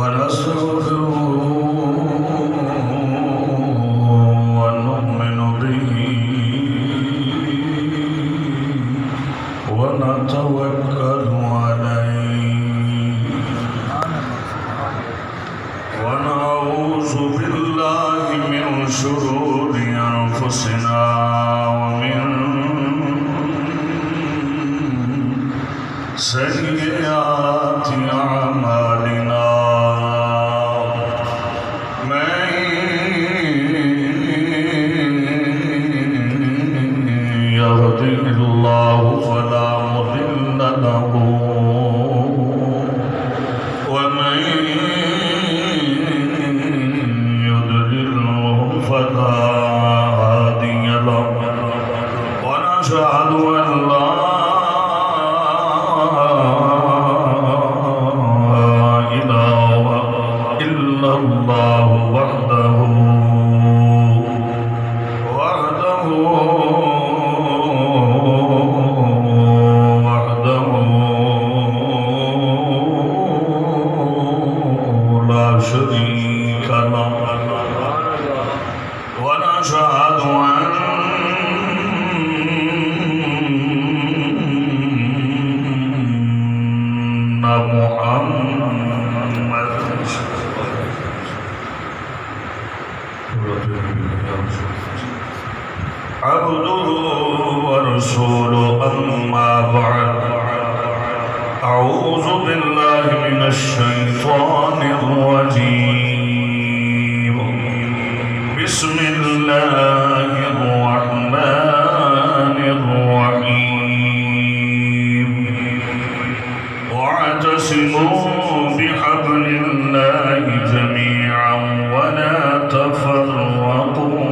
ونستغفره ونؤمن به ونتوكل عليه ونعوذ بالله من شرور أنفسنا ومن سيئات أعمالنا من يهده الله فلا مضل له ومن يضلله فلا هادي له ونشهد أن لا الله وحده لا شريك له ونشهد أن محمد عبده ورسوله أما بعد أعوذ بالله من الشيطان الرجيم بسم الله الرحمن الرحيم واعتصموا بحبل الله جميعا ولا تفرقوا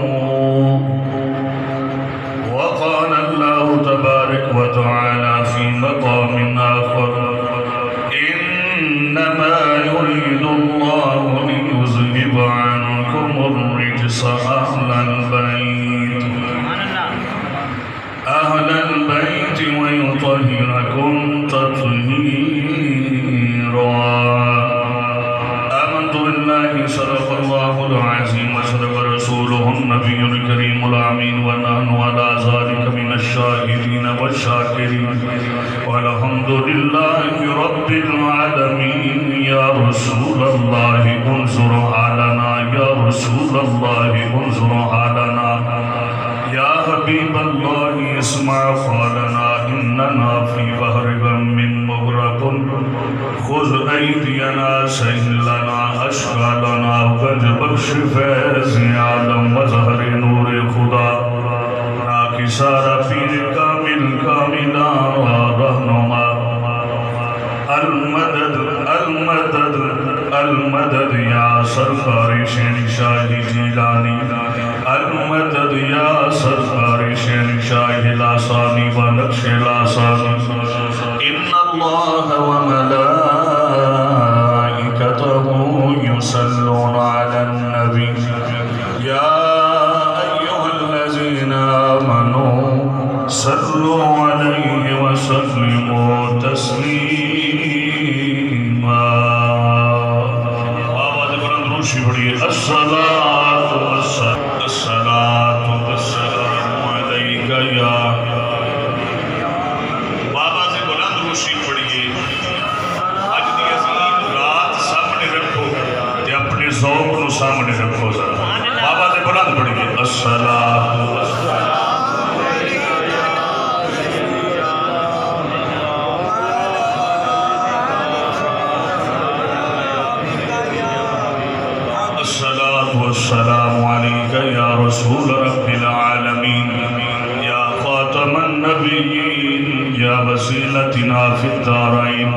وقال الله تبارك وتعالى في مقام آخر إنما يريد الله ليذهب عنكم الرجس أهل البيت ويطهركم تطهيرا آمنت بالله صدق الله العظيم وصدق رسوله النبي الكريم الأمين ونحن على ذلك من الشاهدين والشاكرين والحمد لله رب العالمين يا رسول الله انظر حالنا يا رسول الله انظر حالنا يا حبيب الله اسمع قولنا إننا في بحر غم مغرق خذ أيدينا سهل لنا أشغالنا واجبر شفاء عالم وظهر نور خدا ناکسارا پیر کامل کاملا رہنما المدد المدد المدد یا سرکار شہنشاہ جیلانی المدد یا سرکار شہنشاہ لاسانی و نقش لاسانی ان اللہ وملائکته يصلون على النبي يا أيها الذين آمنوا صلوا عليه وسلموا تسليما آواز بلند روشی بڑی الصلاة والسلام عليك يا بابا سے بلند روشی پڑھئے آج دی عظیم رات سامنے رکھو تے اپنے ذوق نو سامنے رکھو ذرا بابا سے بلند پڑھئے الصلاة والسلام عليك يا رسول رب العالمين يا خاتم النبيين يا وسيلتنا في الدارين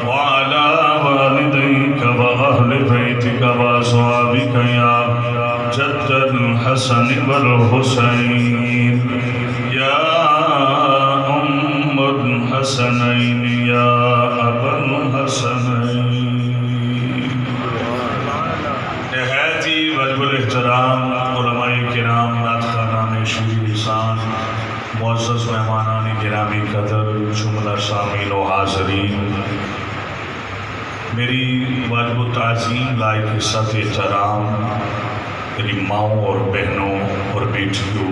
وعلى والديك وأهل بيتك وأصحابك يا جد الحسن والحسين يا أم الحسنين يا أبا الحسنين احترام علماء کرام ناتخانان شیر لسان معزز مہمانان گرامی قدر جملہ سامعین و حاضرین میری واجب و تعظیم لائق عزت احترام میری ماؤں اور بہنوں اور بیٹیوں،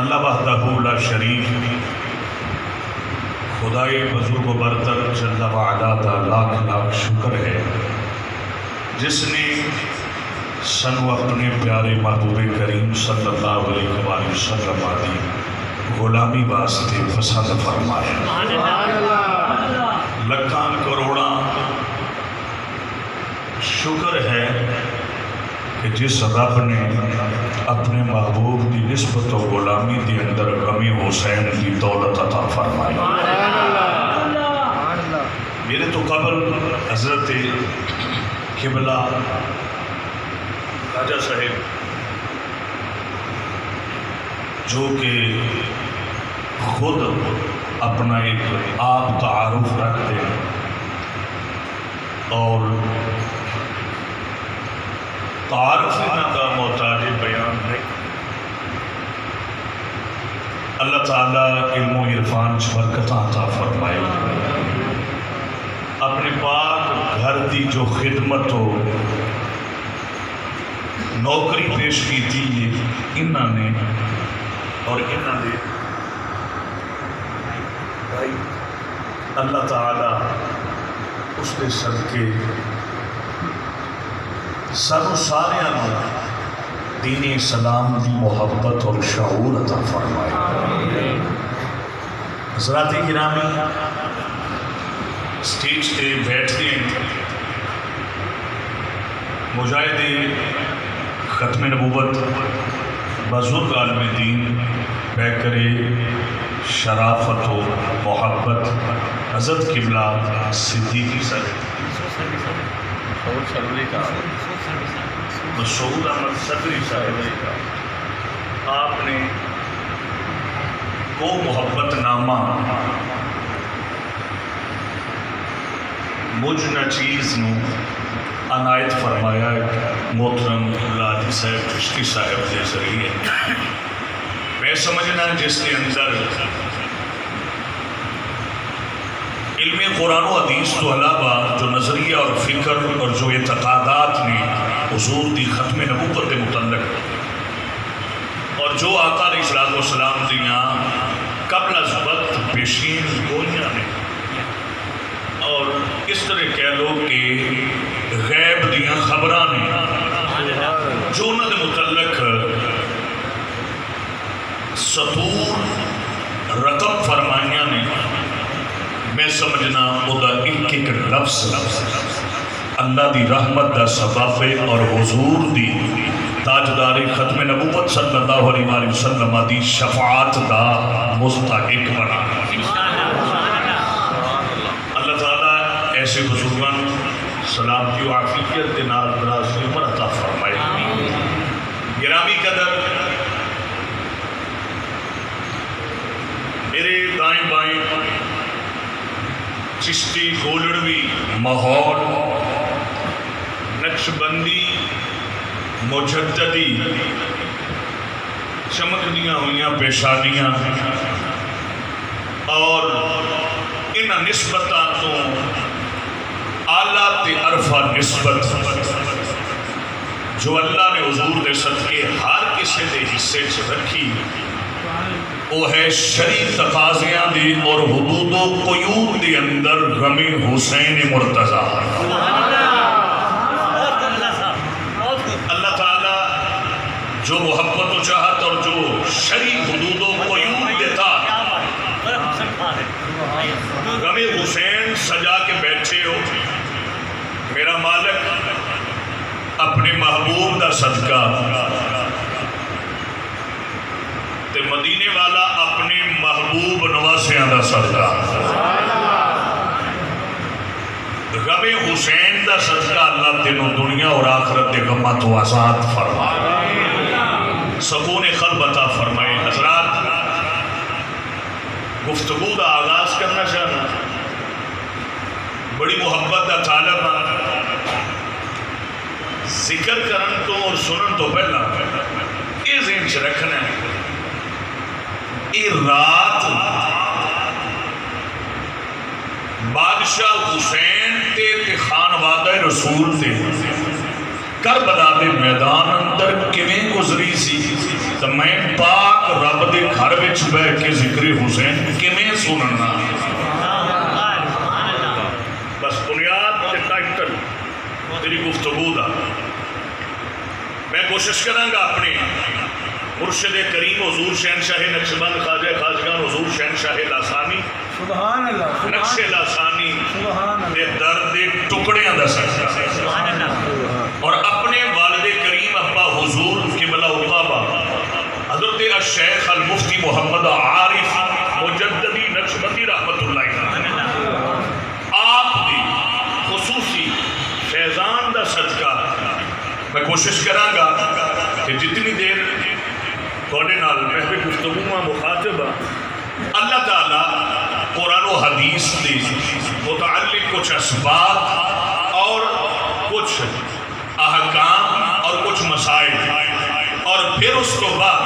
اللہ وحدہ لا شریک خدائے بزرگ و برتر جل وعلا کا لاکھ لاکھ شکر ہے جس نے سنو اپنے پیارے محبوب کریم صلی اللہ علیہ وآلہ وسلم کی غلامی واسطے پسند فرمایا۔ لکھاں کروڑاں شکر ہے کہ جس رب نے اپنے محبوب کی نسبت و غلامی کے اندر غم حسین کی دولت عطا فرمائی۔ میرے تو قبل حضرت قبلہ خواجہ صاحب جو کہ خود اپنا ایک آپ تعارف رکھتے ہیں اور تعارف کا محتاج بیان ہے، اللہ تعالیٰ علم و عرفان برکت عطا فرمائے۔ اپنے پاک گھر دی جو خدمت ہو نوکری پیش کی تھی انہوں نے اور انہوں نے اللہ تعالیٰ اس کے صدقے سب سارے دین اسلام کی محبت اور شعور عطا فرمائے۔ حضرات گرامی سٹیج پہ بیٹھتے ہیں، مجاہد ختم نبوت بزرگ عالم دین پیکر شرافت و محبت حضرت قبلہ صدیقی صاحب مسعود احمد صدری صاحب آپ نے کو محبت نامہ مجھ نچیز نو عنایت فرمایا محترم راجی صاحب چشتی صاحب کے ذریعے۔ میں سمجھنا جس کے اندر علم قرآن و حدیث تو علاوہ جو نظریہ اور فکر اور جو اعتقادات نے حضور دی ختم نبوت کے متعلق اور جو آقا علیہ السلام دیاں قبل از وقت پیشین گوئیاں نے اور اس طرح کہہ لو کہ غیب دیاں خبران نے جو انہوں نے متعلق سطور رقم فرمائیاں نے، میں سمجھنا ادا ایک ایک لفظ اللہ دی رحمت دا سبب اور حضور دی تاجدار ختم نبوت صلی اللہ علیہ وسلم دی شفاعت دا مستحق بنا۔ اللہ تعالیٰ ایسے بزرگان سلامتی و عافیت کے نال دراز عمر عطا فرمائے۔ گرامی قدر میرے دائیں بائیں چشتی گولڑوی ماحول نقشبندی مجددی چمکدیاں ہوئیاں پیشانیاں اور ان نسبتاں تو اعلیٰ تے عرفہ نسبت جو اللہ نے حضور دے صدقے ہر کسی دے حصے سے رکھی وہ ہے شریع تقاضیاں دی اور حدود و قیود دی اندر غم حسین مرتضیٰ۔ اللہ تعالیٰ جو محبت و چاہت اور جو شریع حدود و قیود دیتا غم حسین سجا کے بیٹھے ہو، میرا مالک اپنے محبوب دا صدقہ تے مدینے والا اپنے محبوب نواسیاں دا صدقہ غم حسین دا صدقہ اللہ تینوں دنیا اور آخرت دے غمہ تو آزاد فرمائے، سکون قلب عطا فرمائے۔ حضرات گفتگو دا آغاز کرنا چاہنا بڑی محبت دا طالب ذکر کرن تو اور سنن تو پہلا یہ ذہن چ رکھنا ہے یہ رات بادشاہ حسین تے رسول تے کربلا دے میدان اندر کیویں گزری سی تو میں پاک رب دے گھر وچ بیٹھ کے ذکر حسین کیویں سننا. بس بنیاد تے ٹائٹل تیری گفتگو دا میں کوشش کراں گا اپنے مرشد کریم حضور شہنشاہ نقشبند خواجہ خواجگان حضور شہنشاہ لاسانی سبحان اللہ نقش لاسانی سبحان دے درد ٹکڑیاں دا سکتا اور اپنے والد کریم ابا حضور قبلہ عقابہ حضرت الشیخ المفتی محمد عارف مجددی نقشبندی رحمت اللہ آپ دی خصوصی فیضان دا صدقہ میں کوشش کراں گا کہ جتنی دیر تھوڑے نال محفل گفتگو مخاطب اللہ تعالیٰ قرآن و حدیث دی متعلق کچھ اسباب اور کچھ احکام اور کچھ مسائل اور پھر اس کو بعد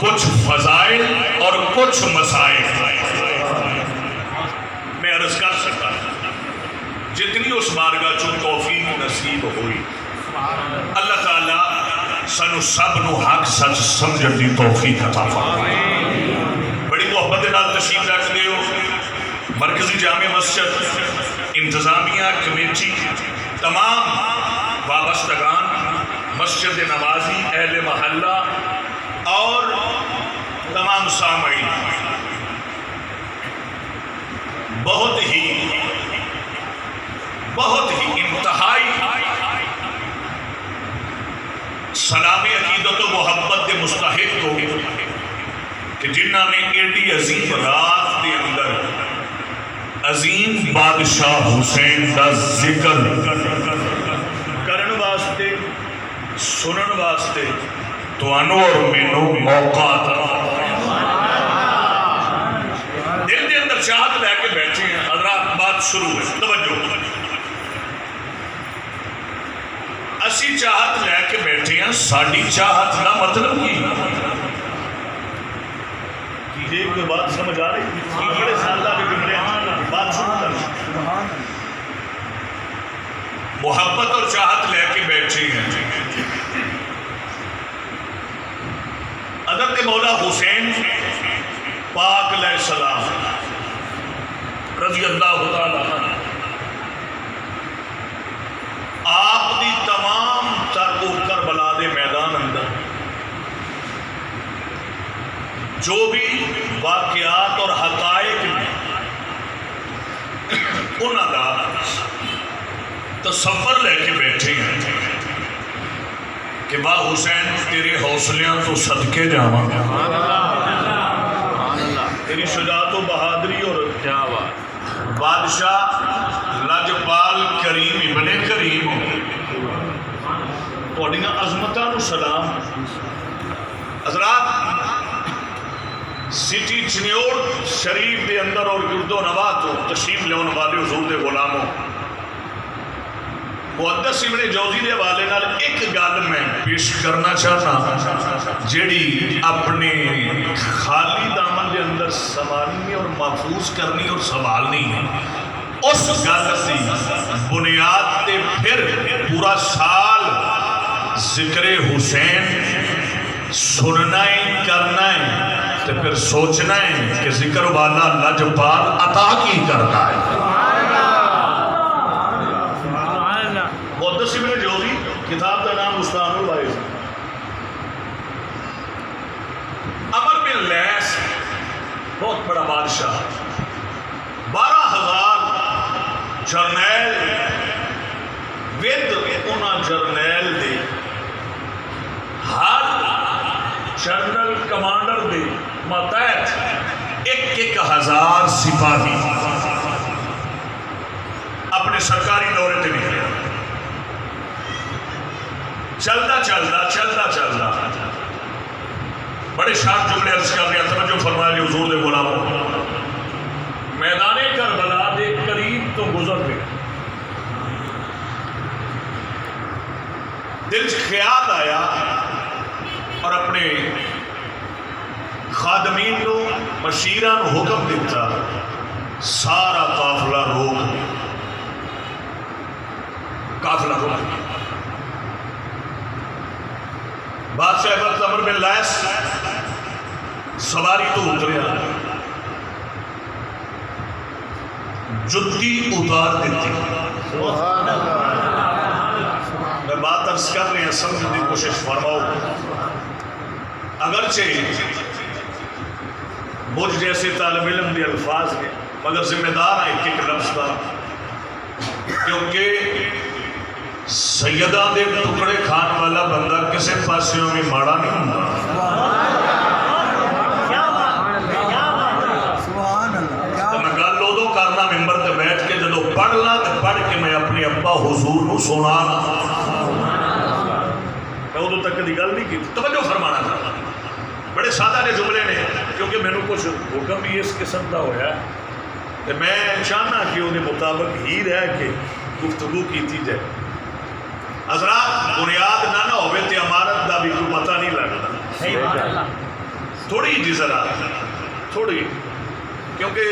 کچھ فضائل اور کچھ مسائل میں عرض کر سکتا جتنی اس بارگاہ چون توفیق نصیب ہوئی اللہ تعالیٰ سانو سب نو حق سچ سمجھن دی توفیق عطا فرمائے. بڑی محبت دے نال تشریف رکھ دیو. مرکزی جامع مسجد انتظامیہ کمیٹی تمام وابستگان مسجد نمازی اہل محلہ اور تمام سامعین بہت ہی انتہائی سلامی عقیدت و محبت دے مستحق کو کہ جنہاں نے ایڈی عظیم رات دے اندر عظیم بادشاہ حسین دا ذکر کرن واسطے سنن واسطے تو انو اور مینو موقع تھا. دل دے اندر چاہت لے کے بیٹھے ہیں. حضرات بات شروع ہے توجہ. اسی چاہت لے کے بیٹھے ہیں. ساڑی چاہت نہ مطلب کی کیجئے کوئی بات سمجھ آ رہی بڑے سالہ کے گمرے بات شروع کر محبت اور چاہت لے کے بیٹھے ہیں. حضرت مولا حسین پاک علیہ السلام رضی اللہ تعالیٰ عنہ آپ دی تمام تر کربلا دے میدان اندر جو بھی واقعات اور حقائق انہاں دا تصور لے کے بیٹھے ہیں کہ واہ حسین تیرے حوصلیاں تو صدقے جاواں تیری شجاعت و بہادری اور بادشاہ لاجپال کریم ابن کریم تھوڑیاں عظمتاں نو سلام. حضرات سٹی چنیوڑ شریف دے اندر اور گردو نواں تو تشریف لیون والے حضور دے غلاموں محدث ابن جوزی دے حوالے نال ایک گل میں پیش کرنا چاہتا جیڑی اپنے خالی دامن دے اندر سنبھالنی اور محفوظ کرنی اور سنبھالنی ہے. اس گل کی بنیاد تے پھر پورا سال ذکر حسین سننا ہے کرنا ہے تے پھر سوچنا ہے کہ ذکر والا لاجپال عطا کی کرتا ہے. محدث ابن جوزی کتاب کا نام بستان الوائز. عمر بن لیث بہت بڑا بادشاہ 12,000 جرنیل ود انہاں جرنیل دے ہر جنرل کمانڈر دے ماتحت 1,000 سپاہی اپنے سرکاری دورے تے نکلے. چلتا بڑے شان جملے عرض کر رہے ہیں. توجہ فرمائے لئے حضور دے غلاموں میدان کربلا دے قریب تو گزر گئے. دل سے خیال آیا اور اپنے خادمین کو مشیران حکم دیتا سارا قافلہ روک قافلہ رک گیا۔ بادشاہ وقت عمر بن لائس سواری تو اتریا، جتی اتار دیتی۔ میں بات عرض کر رہے ہیں، سمجھنے کی کوشش فرماؤ۔ اگرچہ مجھ جیسے طالب علم بھی الفاظ ہیں، مگر ذمہ دار ہے ایک لفظ کا، کیونکہ سیدہ دے ٹکڑے کھان والا بندہ کسے پاسیوں میں ماڑا نہیں ہوتا۔ تو میں گل ادو کرنا ممبر تے بیٹھ کے جدو پڑھنا تو پڑھ کے میں اپنے ابا حضور نو سنانا، میں ادو تک دی گل نہیں کی۔ توجہ فرمانا تھا، بڑے سادہ نے جملے نے، کیونکہ میں نے کچھ حکم بھی اس قسم کا ہویا ہے، میں چاہنا کہ انہیں مطابق ہی رہ کے گفتگو کیتی جائے۔ حضرات بنیاد نہ ہوئے تے عمارت دا بھی کوئی پتہ نہیں لگتا۔ تھوڑی جی ذرا تھوڑی، کیونکہ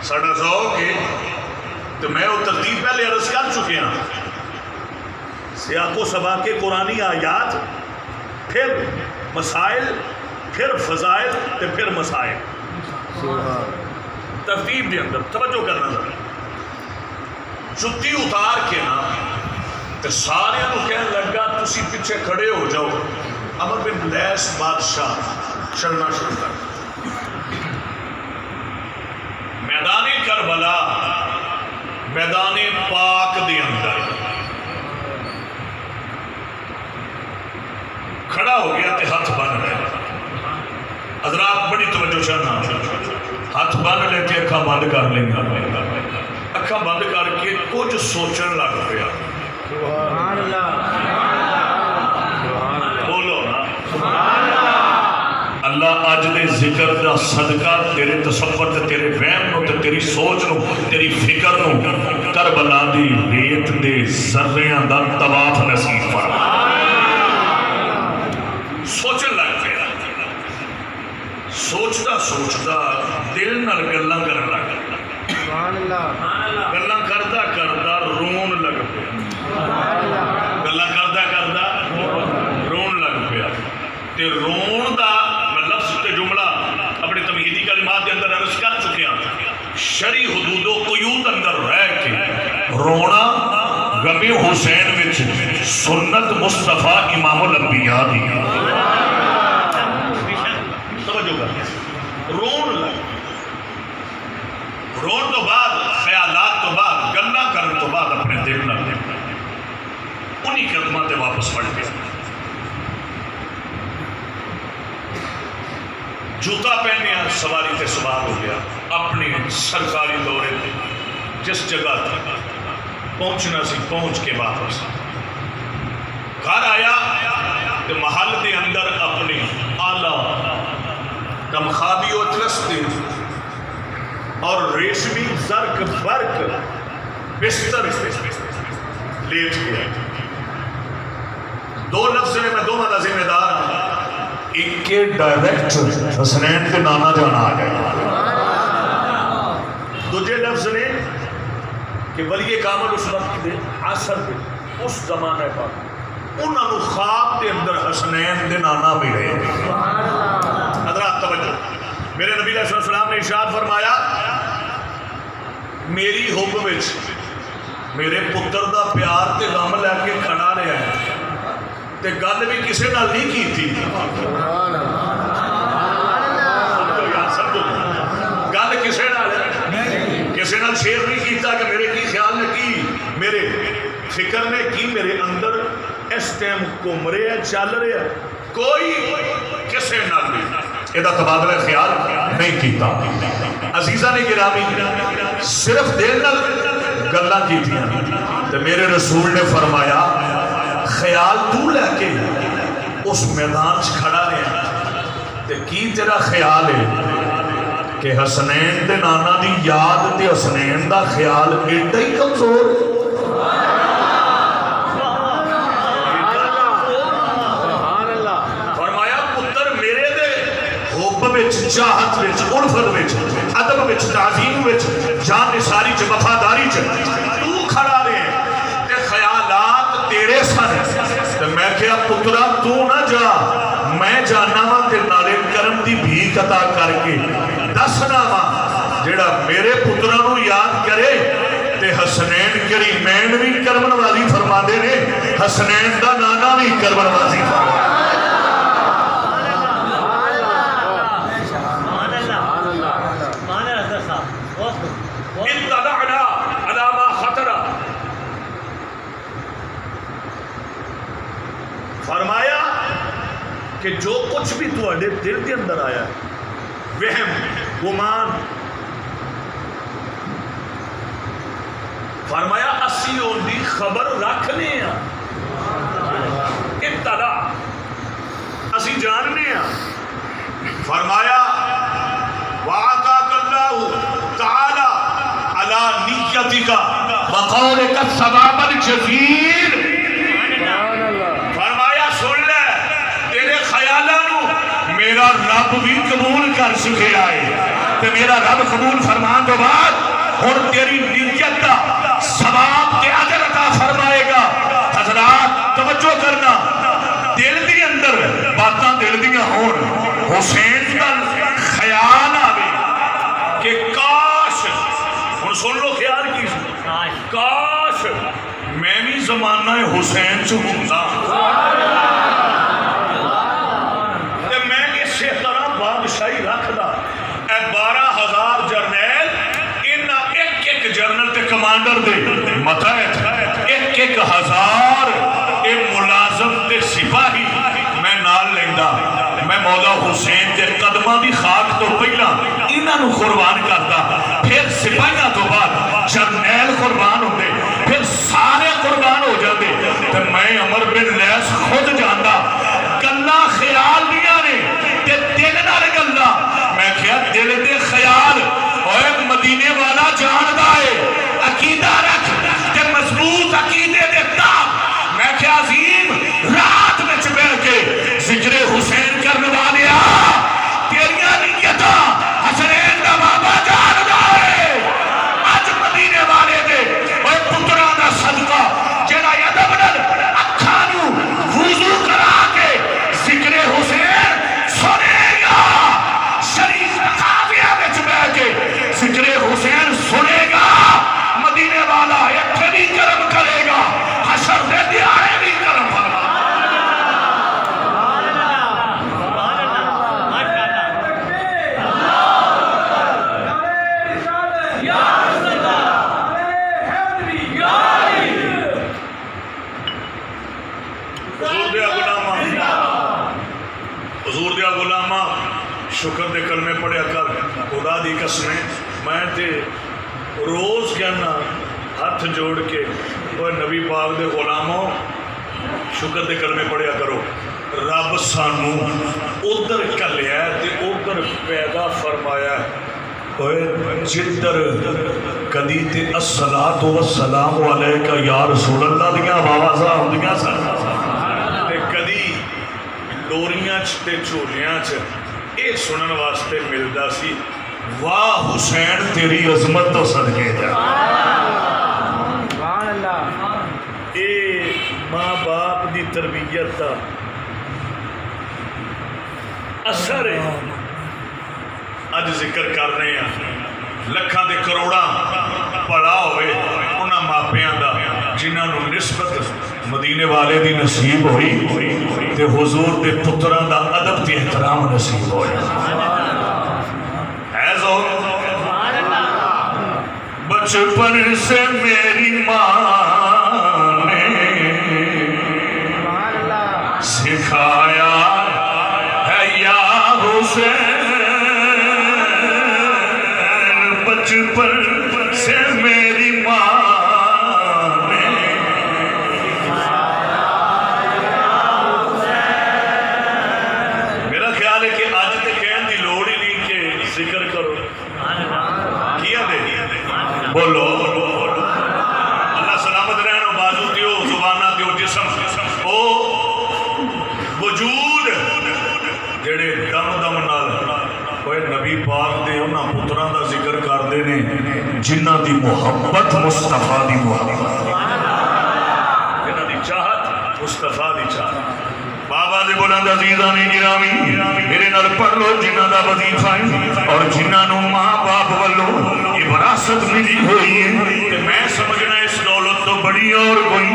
ساڈا ذوق ہے تو میں وہ ترتیب پہلے عرض کر چکے ہیں، سیاق و سباق قرآنی آیات، پھر مسائل، پھر فضائل تے پھر مسائل، ترتیب دے اندر توجہ کرنا ذرا۔ جتی اتار کے نا تے سارے نو کہن لگا تسی پیچھے کھڑے ہو جاؤ۔ عمر بن لیس بادشاہ چلنا شروع کر، میدان کربلا، میدان پاک دے اندر کھڑا ہو گیا تے ہاتھ بن گیا۔ حضرات بڑی توجہ چاہنا، ہاتھ بن لے تے اکھاں بند کر لیں گا، اکھاں بند کر کے کچھ سوچن لگ پیا۔ بولو نا اللہ اج دے ذکر دا صدقہ تیرے تصور تے تیرے وہم نو تے تیری سوچ نو تیری فکر نو کربلا دی ریت دے ذریاں دا طواف نصیب فرما۔ سوچن لگ پیا، سوچتا سوچتا دل نال گلاں کرن لگ گیا، گلاں کردا کردا رون لگ پیا، گلاں کردا کردا رون لگ پیا۔ تے رون دا میں لفظ تے جملہ اپنے تمہیدی کلمات کے اندر عرض کر چکے ہیں، شرعی حدود و قیود اندر رہ کے رونا غمی حسین وچ سنت مصطفیٰ امام الانبیاء دی۔ توجہ کر، رون لگ، رون تو بعد خیالات تو بعد گلاں کرن تو بعد اپنے دل نال انہی قدماں تے واپس پڑھ گیا۔ جوتا پہنیا، سواری تے سوار ہو گیا، اپنی سرکاری دورے تے جس جگہ تک پہنچنا سی پہنچ کے واپس گھر آیا تے محل دے اندر اپنی آلہ کمخابی و اطلس دے اور ریشمی زرق برق بستر لیٹ گیا۔ دو لفظ نے میں دونوں کا ذمہ دار ہوں، ایک کے ڈائریکٹ حسنین کے نانا جانا آ گیا، دوجے لفظ نے کہ ولی کامل اس وقت دے عصر دے اس زمانے پر انہوں نے خواب کے اندر حسنین دے نانا ملے۔ حضرات توجہ، میرے نبی علیہ السلام نے ارشاد فرمایا، میری حب وچ میرے پتر دا پیار تے غم لے کے کھڑا رہا ہے تے گل بھی کسے نال نہیں کی تھی، گل کسے نال شیئر نہیں کیتا کہ میرے کی خیال نے کی، میرے فکر نے کی، میرے اندر اس ٹائم گھوم رہے ہیں، چل رہے ہیں، کوئی کسے نال نہیں یہ تبادلہ خیال نہیں کیتا۔ عزیزہ نے گرامی صرف دل نال گلاں کیتیاں تے میرے رسول نے فرمایا خیال تو لے کے اس میدان کھڑا رہا تے کی تیرا خیال ہے کہ حسنین دے نانا دی یاد تے حسنین دا خیال ایڈا ہی کمزور ہے۔ فرمایا پتر میرے دے حب وچ، چاہت وچ، الفت وچ، ادب وچ، تعظیم وچ، جان نثاری چ، وفاداری چ تو کھڑا رہے تے پترا تو نہ جا میں جانا وا تے نالے کرم دی بھیک عطا کر کے دسنا وا جڑا میرے پترا نو یاد کرے تے حسنین کریمین بھی کرم نوازی فرما دے نے حسنین دا نانا بھی کرم نوازی فرما دے فرمایا کہ جو کچھ بھی تواڈے دل کے اندر آیا ہے وہم گمان فرمایا اسی ان دی خبر رکھنے ہیں ابتدا اسی جاننے ہیں فرمایا وَعَطَاكَ اللَّهُ تَعَالَى عَلَى نِيَّتِكَ وَقَوْلِكَ الثَّوَابَ الْجَزِيلَ فرمایا سن لے تیرے خیالانو میرا رب بھی قبول کر سکے آئے تے میرا رب قبول فرمان دو بعد اور تیری نیت دا ثواب تے اجر عطا فرمائے گا حضرات توجہ کرنا دل دی اندر باتاں دل دیاں ہون حسین کا خیال آوے کہ کاش ہن سن لو خیال کی کاش میں بھی زمانہ حسین چ ہوندا تے میں اسی طرح بادشاہی رکھدا اے 12,000 جرنیل انہاں ایک جرنل تے کمانڈر دے متحد ایک ہزار اے ملازم تے سپاہی میں نال لیندا میں مولا حسین کے قدمہ دی خاک تو پہلا انہاں نو قربان کرتا پھر سپاہیاں تو بعد جرنیل قربان ہوندے پھر سارے قربان ہو جاتے تو میں عمر بن لیس خود جاندا گلاں خیال دیا نے تے دل نال گلاں میں کیا دل دے خیال اوے مدینے والا جاندا ہے عقیدہ رکھ تے مضبوط عقیدے دے تاب میں کیا عظیم رات وچ بیٹھ کے ذکر حسین کرنے والیا تیریاں نیتاں حسنین دا بابا جاندا ہے اج مدینے والے دے اوے پتراں دا صدقہ جڑا ادب نال اکھاں نوں وضو کرا کے ذکر حسین سنے گا شریف تقاضیہ وچ بیٹھ کے ذکر حسین سنے گا مدینے والا ایتھے بھی کرم کرے گا حشر دے دیارے بھی کرم فرما حضور دیا غلامہ شکر دے کلمے پڑھیا کر خدا دی قسمیں میں تے روز کہنا ہاتھ جوڑ کے وہ نبی پاک دے غلاموں شکر دے کلمے پڑھیا کرو رب سانو ادھر کلیا ہے تے ادھر پیدا فرمایا ہے جدر کدی تے الصلاۃ والسلام علیکہ یا رسول اللہ دیاں آوازاں ہوندیاں سن تے کدی ڈوریاں تے چولیاں اے سنن واسطے ملدا سی واہ حسین تیری عظمت تو صدقے جا اے ماں باپ دی تربیت دا اثر ہے اج ذکر کر رہے ہیں لکھاں دے کروڑاں پڑا ہوئے انہاں ماپیاں دا جنہاں نو نسبت مدینے والے دی نصیب ہوئی تے حضور دے پتراں دا ادب تے احترام نصیب ہویا ہے بچپن سے میری ماں نے سکھایا ہے یا حسین بچپن سے میری ماں نے میرا خیال ہے کہ آج تے کہن دی لوڑ ہی نہیں کہ ذکر کرو کیا دے بولو اللہ سلامت رہنا بازو دیو زبانہ دیو جسم او وجود جڑے دم دم نال کوئی نبی پاک دے انہاں پتراں دا ذکر کر دے نے جنہاں دی محبت مصطفیٰ دی محبت جنہاں دی چاہت مصطفیٰ دی چاہت دے بلند عزیزاں نے گرامی میرے نال پڑھ لو جنہاں دا وظیفہ ہے اور جنہاں نو ماں باپ والو یہ وراثت ملی ہوئی ہے کہ میں سمجھنا اس دولت تو بڑی اور کوئی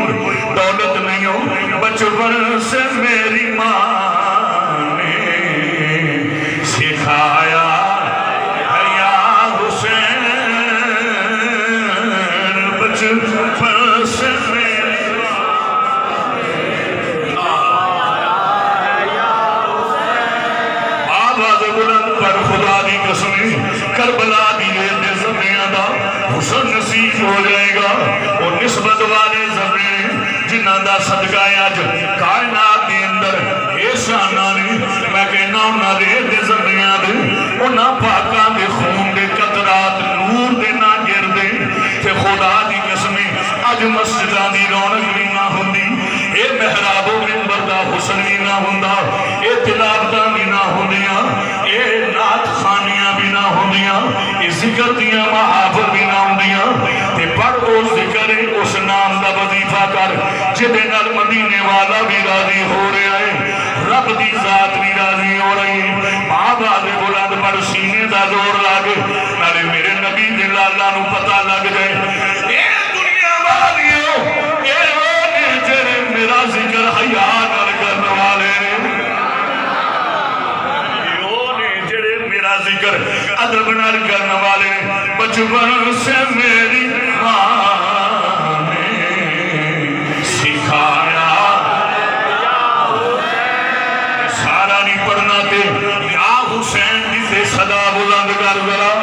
دولت نہیں ہو بچپن سے میری ماں نے سکھایا کربلا دیئے دے زمین دا حسن نصیب ہو جائے گا وہ نسبت والے زمین جنہ دا صدقہ آج کائنات دے اندر ایسانا نے میں کہنا انہا دے زمین دے انہا پاکاں دے خون دے قطرات نور دے نہ گر دے کہ خدا دی قسمیں آج مسجدہ دی رونق بھی نہ ہوندی اے محراب و منبر دا حسن بھی نہ ہوندا اے تلاوتاں بھی نہ ہوندیاں اے نعت خانیاں بھی نہ ہوندیاں اے ذکر دیاں محافظ بھی نہ ہوندیاں تے پڑھ او ذکر اس نام دا وظیفہ کر جدے نال مدینے والا بھی راضی ہو رہا ہے رب دی ذات بھی راضی ہو رہی ہے ماں بادے بلند پر سینے دا زور لاگے نالے میرے نبی دے لالا نو پتہ لگ جائے اے دنیا والیوں اے اونے جڑے میرا ذکر حیا نال کرن والے ذکر ادب نال کرن والے بچپن سے میری ماں نے سکھایا سارا نہیں پڑھنا تے یا حسین دی تے صدا بلند کر ذرا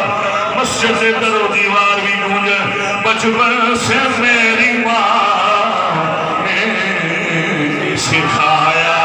مسجد سے در و دیوار بھی گونجے بچپن سے میری ماں نے سکھایا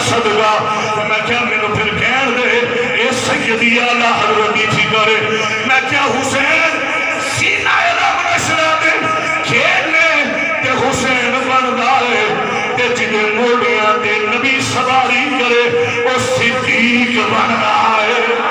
صدقہ میں کیا میں پھر کہن دے اے سیدی آلہ حضرتی تھی کرے میں کیا حسین سینہ رب نشرہ دے کھیلنے تے حسین بن دائے تے جنہیں موڑیاں تے نبی سواری کرے او صدیق بن آئے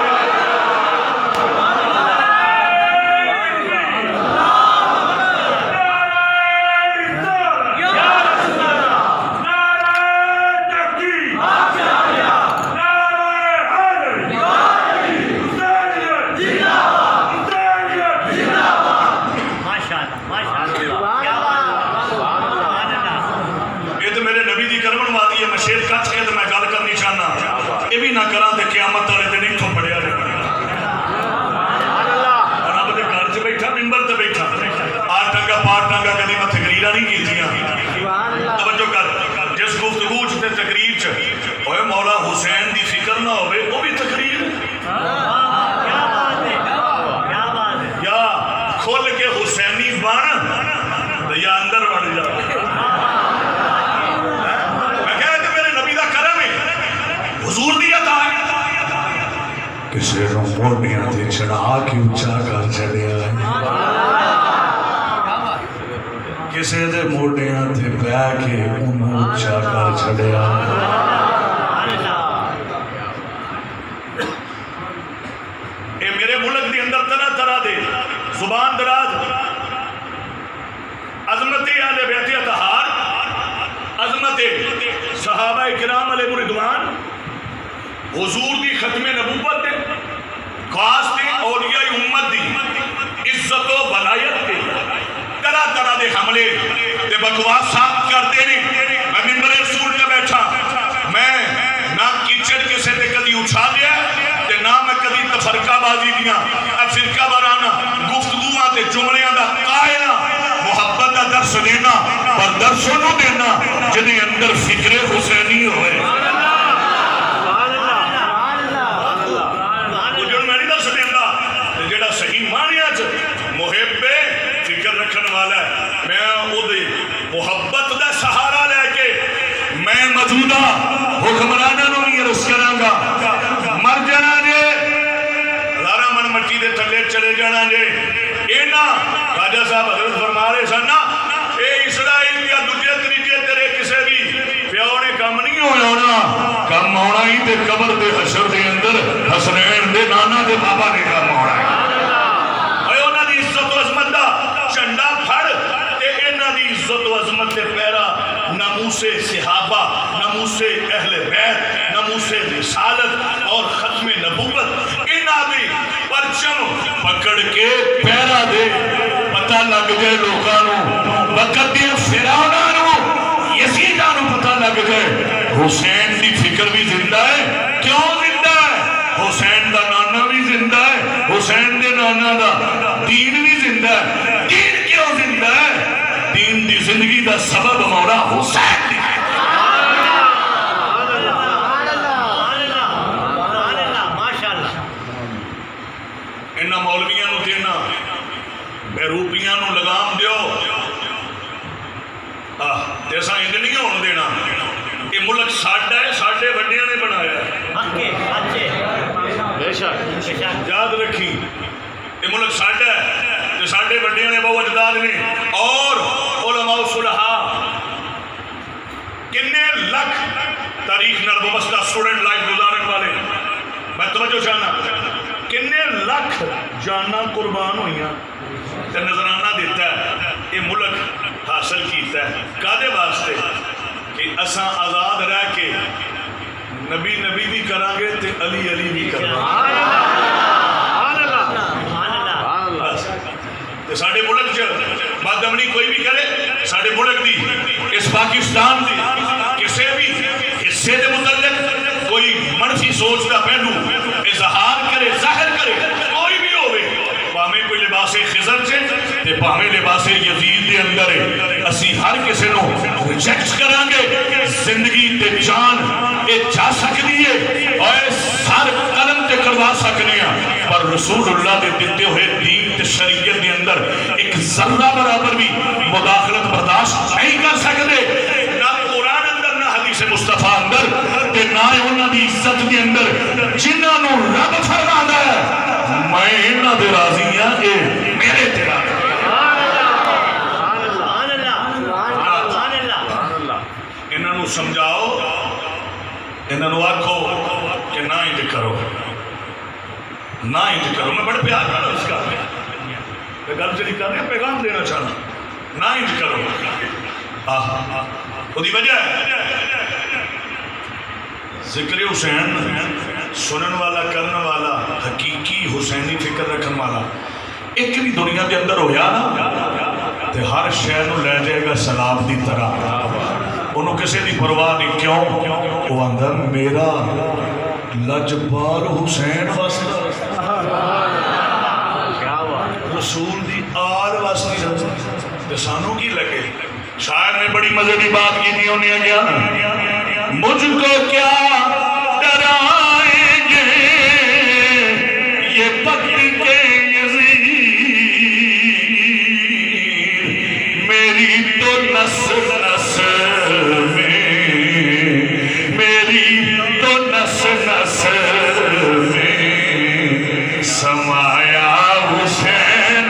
کسی نو موڑیاں تے چڑھا کے اچھا کر چڑھیا کسی دے موڈیاں تے بہ کے انہوں اچھا کر چھڑیا اے میرے ملک دی اندر طرح طرح دے زبان دراز عظمت اہل بیت اطہار عظمت صحابہ کرام علیہ رضوان حضور دی ختم نبوت دے خاص دے اولیاء امت دی عزت و بلایت دے طرح طرح دے حملے دے بکواس صاحب کرتے نے میں ممبر رسول کا بیٹھا میں نہ کیچڑ کسے دے کدی اچھا دیا تے نہ میں کدی تفرقہ بازی دیا فرقہ بارانہ گفتگوہ تے جملیاں دا قائلہ محبت دا درس دینا پر درس نو دینا جنہیں اندر فکر حسینی ہوئے جن میں نہیں درس دینا جڑا صحیح مانیا محب فکر رکھن والا ہے میں او دے محبت دا سہارا لے کے میں موجودہ حکمرانہ نو نہیں عرض کراں گا مر جانا جے ہزارہ من مٹی دے تھلے چلے جانا جے اینا راجہ صاحب حضرت فرما رہے سن نا اے اسرائیل یا دوجے تریجے تیرے کسے بھی پیو نے کم نہیں ہونا کم ہونا ہی تے قبر دے حشر دے اندر حسنین دے نانا دے بابا نے کم ہونا ہے اے انہاں دی عزت و عظمت دا چنڈا پھڑ تے انہاں دی عزت و عظمت دے پیرا ناموس صحابہ ناموس اہل بیت ناموس رسالت اور ختم نبوت انہاں دی پرچم پکڑ کے پیرا دے پتہ لگ جائے لوگانوں وقت دیا فیراؤنانوں یزیدانوں پتہ لگ جائے حسین دی فکر بھی زندہ ہے کیوں زندہ ہے حسین دا نانا بھی زندہ ہے حسین دے نانا دا دین بھی زندہ ہے دین کیوں زندہ ہے دین دی زندگی دا سبب مولا حسین دی انہا مولویاں نو دینا بیروپیاں نو لگام دیو ایسا اند نہیں ہون دینا یہ ملک ساڑھا ہے ساڑھے بڑیاں نے بنایا ہے یاد رکھی یہ ملک ساڑھا ہے ساڑھے بڑیاں نے بہت اجداد نے اور علماء صلحاء کنے لکھ تاریخ نرب وبستہ سٹوڈنٹ لائف گزارن والے میں توجہ چاہنا کنے لکھ جانا قربان ہوئیاں تے نظرانہ دیتا ہے یہ ملک حاصل کیتا ہے کادے واسطے کہ اساں آزاد رہ کے نبی نبی بھی کریں گے تے علی علی بھی کریں گے تے ساڑھے ملک جو بادمنی کوئی بھی کرے ساڑھے ملک دی اس پاکستان دی کسے بھی حصے دے متعلق کوئی منفی سوچ دا پہلو اظہار کرے ظاہر کرے کوئی بھی ہوئے پاہمیں کوئی لباس خضر چھے تے پاہمیں لباس یزید دے اندر ہے اسی ہر کسے نو ریجیکٹ کریں گے زندگی تے جان اے جا سکتی ہے اور سار قلم تے کروا سکنے ہیں پر رسول اللہ دے دیتے ہوئے دین تے شریعت دے اندر ایک ذرہ برابر بھی مداخلت برداشت نہیں کر سکتے نہ قرآن اندر نہ حدیث مصطفیٰ اندر تے نہ انہاں دی عزت دے اندر جنہاں نو رب فرماتا ہے میں انہاں دے راضی ہاں اے میرے تے راضی انہاں نو سمجھاؤ انہاں نو آکھو کہ نہ ہی کرو نہ ہی کرو میں بڑے پیار کرنا اس کا پیغام سے نکال رہے ہیں پیغام دینا چاہنا نہ ہی کرو خودی وجہ ہے ذکر حسین سنن والا کرن والا حقیقی حسینی فکر رکھن والا ایک بھی دنیا کے اندر ہویا نا تے ہر شہر نو لے جائے گا سلام دی طرح انہوں کسی دی پرواہ نہیں کیوں وہ اندر میرا لجبال حسین واسطہ رسول دی آل واسطہ سانوں کی لگے شاعر نے بڑی مزے کی بات کی تھی انہیں کیا مجھ کو کیا ڈرائیں گے یہ پکڑ کے یزید میری تو نس نس میں میری تو نس نس میں سمایا حسین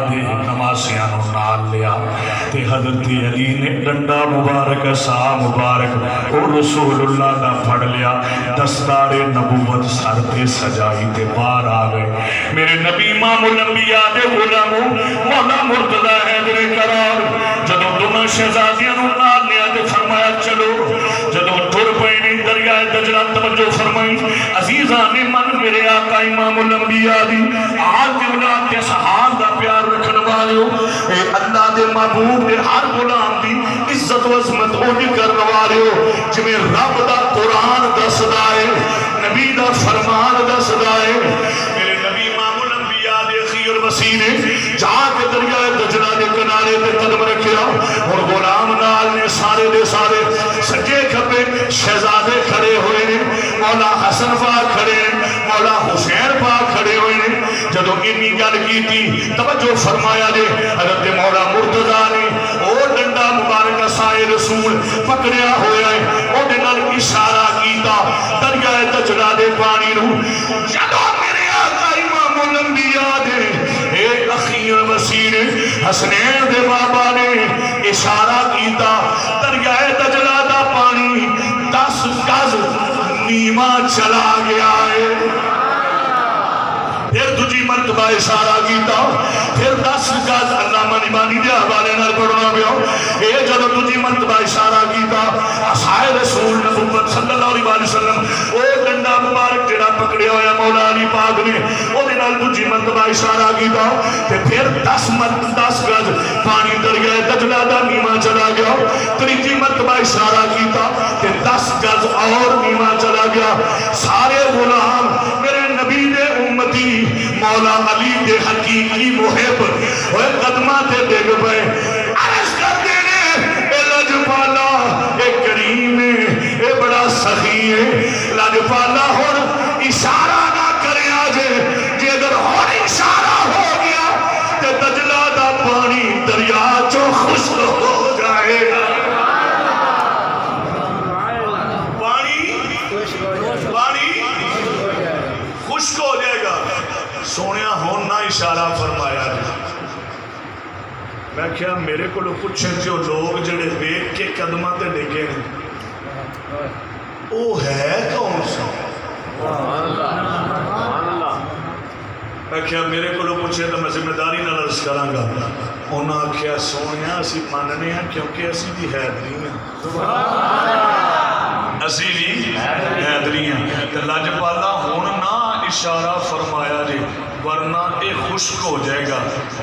دے نمازیاں نو نال لیا تے حضرت علی نے ڈنڈا مبارک سا مبارک او رسول اللہ دا پھڑ لیا دستار نبوت سر تے سجائی تے باہر آ گئے میرے نبی امام الانبیاء دے غلاموں مولا مرتضی حیدر کرار جدوں دونوں شہزادیاں نو نال لیا تے فرمایا چلو جدوں ٹر پئے نے دریائے دجلہ توجہ فرمائی عزیزان من میرے آقا امام الانبیاء دی آل دی اولاد تے صحاب دا پیار رکھن والو اے اللہ دے محبوب دے ہر غلام دی عزت و عظمت اونی کرن والو جویں رب دا قرآن دسدا ہے نبی دا فرمان دسدا ہے میرے نبی امام الانبیاء دے اخیر وسیع نے جا کے دریائے دجلہ دے کنارے تے قدم رکھیا اور غلام نال نے سارے دے سارے سجے کھبے شہزادے کھڑے ہوئے نے مولا حسن پاک کھڑے ہیں مولا حسین پاک کھڑے ہوئے نے جدوں انی گل کیتی توجہ فرمایا جے حضرت مولا مرتضی نے او ڈنڈا مبارک سائے رسول پکڑیا ہویا ہے او دے نال اشارہ کیتا دریائے دجلہ دے پانی نو جدوں میرے آقا امام الانبیاء دے اے اخیر وسیع نے حسنین دے بابا نے اشارہ کیتا دریائے دجلہ دا پانی 10 گز نیما چلا گیا ہے پھر تجھی مرتبہ اشارہ کیتا پھر 10 گز علامہ نبانی دے حوالے نال پڑھنا پیا اے جدوں تجھی مرتبہ اشارہ کیتا اصحاب رسول نبوت صلی اللہ علیہ وسلم او ڈنڈا مبارک جڑا پکڑیا ہویا مولا علی پاک نے او دے نال تجھی مرتبہ اشارہ کیتا تے پھر 10 گز پانی دریائے دجلہ دا نیما چلا گیا تیجی مرتبہ اشارہ کیتا تے 10 گز اور نیما چلا گیا سارے غلام میرے نبی دے امتی مولا علی دے حقیقی محب ہوئے قدمہ تے دیکھ پائے عرض کر دینے اے لجپالا اے کریم اے بڑا سخی ہے لجپالا ہون اشارہ نہ کرے آجے جے اگر ہون اشارہ ہو گیا تے دجلہ دا پانی دریا چو خشک ہو جائے گا خشک ہو جائے گا سونیا ہون نہ اشارہ فرمایا میں کیا میرے کو پوچھیں جو لوگ جڑے دیکھ کے قدمہ تے ڈگے ہیں وہ ہے کون سا میں کیا میرے کو پوچھیں تو میں ذمہ داری نہ عرض کراں گا انہاں کیا سونیا اسی ماننے ہیں کیونکہ اسی بھی حیدری ہیں اسی بھی حیدری ہیں کہ لجپالا ہون نہ اشارہ فرمایا جی ورنہ ایک خشک ہو جائے گا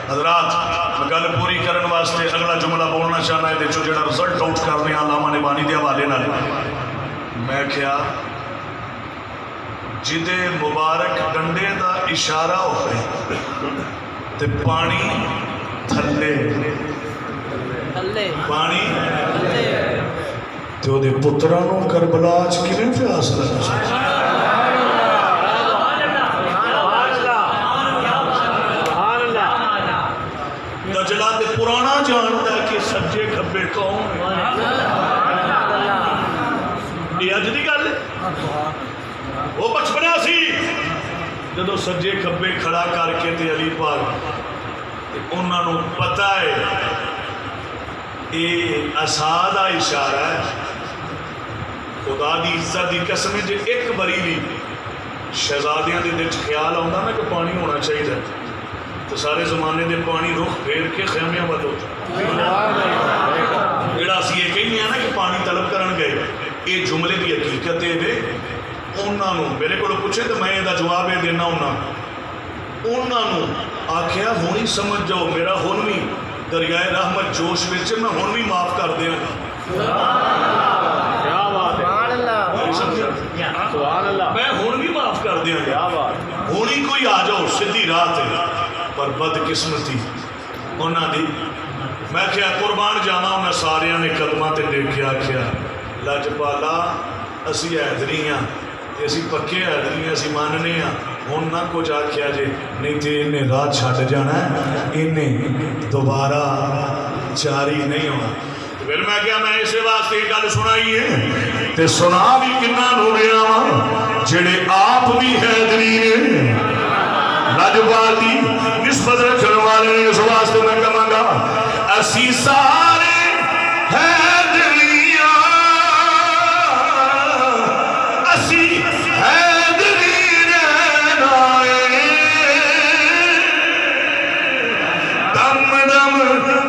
حضرات میں گل پوری کرن واسطے اگلا جملہ بولنا چاہنا ہے دیکھو جڑا رزلٹ آؤٹ کرنے علامہ نبانی دے حوالے نال میں کیا جدے مبارک ڈنڈے دا اشارہ ہوئے تے پانی تھلے پانی تے وہ دے پترانوں کربلا آج کنے پہ آسل ہے دجلہ تے پرانا جانتا ہے کہ سجے کھبے کون یہ اج دی گل وہ بچپنا سی جدو سجے کھبے کھڑا کر کے تے علی پاک انہاں نو پتہ ہے یہ اساد دا اشارہ ہے خدا دی عزت دی قسم جے ایک بری بھی شہزادیاں دے دل خیال آوندا نا کہ پانی ہونا چاہیے تو سارے زمانے دے پانی رخ پھیر کے خیمیاں بد ہوتا جڑا اسی یہ کہنے ہیں نا کہ پانی طلب کرن گئے یہ جملے دی حقیقت ہے انہاں نو میرے کو پوچھے تو میں دا جواب یہ دینا انہاں نو آکھیا ہونی سمجھ جاؤ میرا ہون بھی دریائے رحمت جوش وچ میں ہون بھی معاف کر دیاں کیا بات ہے میں ہون بھی معاف کر دیاں کیا بات ہونی کوئی آ جاؤ سدھی رات ہے پر بد قسمتی انہاں دی میں کیا قربان جانا انہاں ساریاں نے قدمہ تے دیکھیا کیا لجپالا اسی حیدری ہیں اسی پکے حیدری ہیں اسی ماننے ہیں ہن نہ کچھ آکھیا جے نہیں تے انہیں راہ چھڈ جانا ہے انہیں دوبارہ جاری نہیں ہونا پھر میں کیا میں اسے واسطے گل سنائی ہے تے سنا بھی کنا نو رہا وا جڑے آپ بھی حیدری نے لجپال دی نسبت رکھن والے والے اس واسطے میں کہاں گا اسی سارے حیدریاں اسی حیدری رہنا ہے دم دم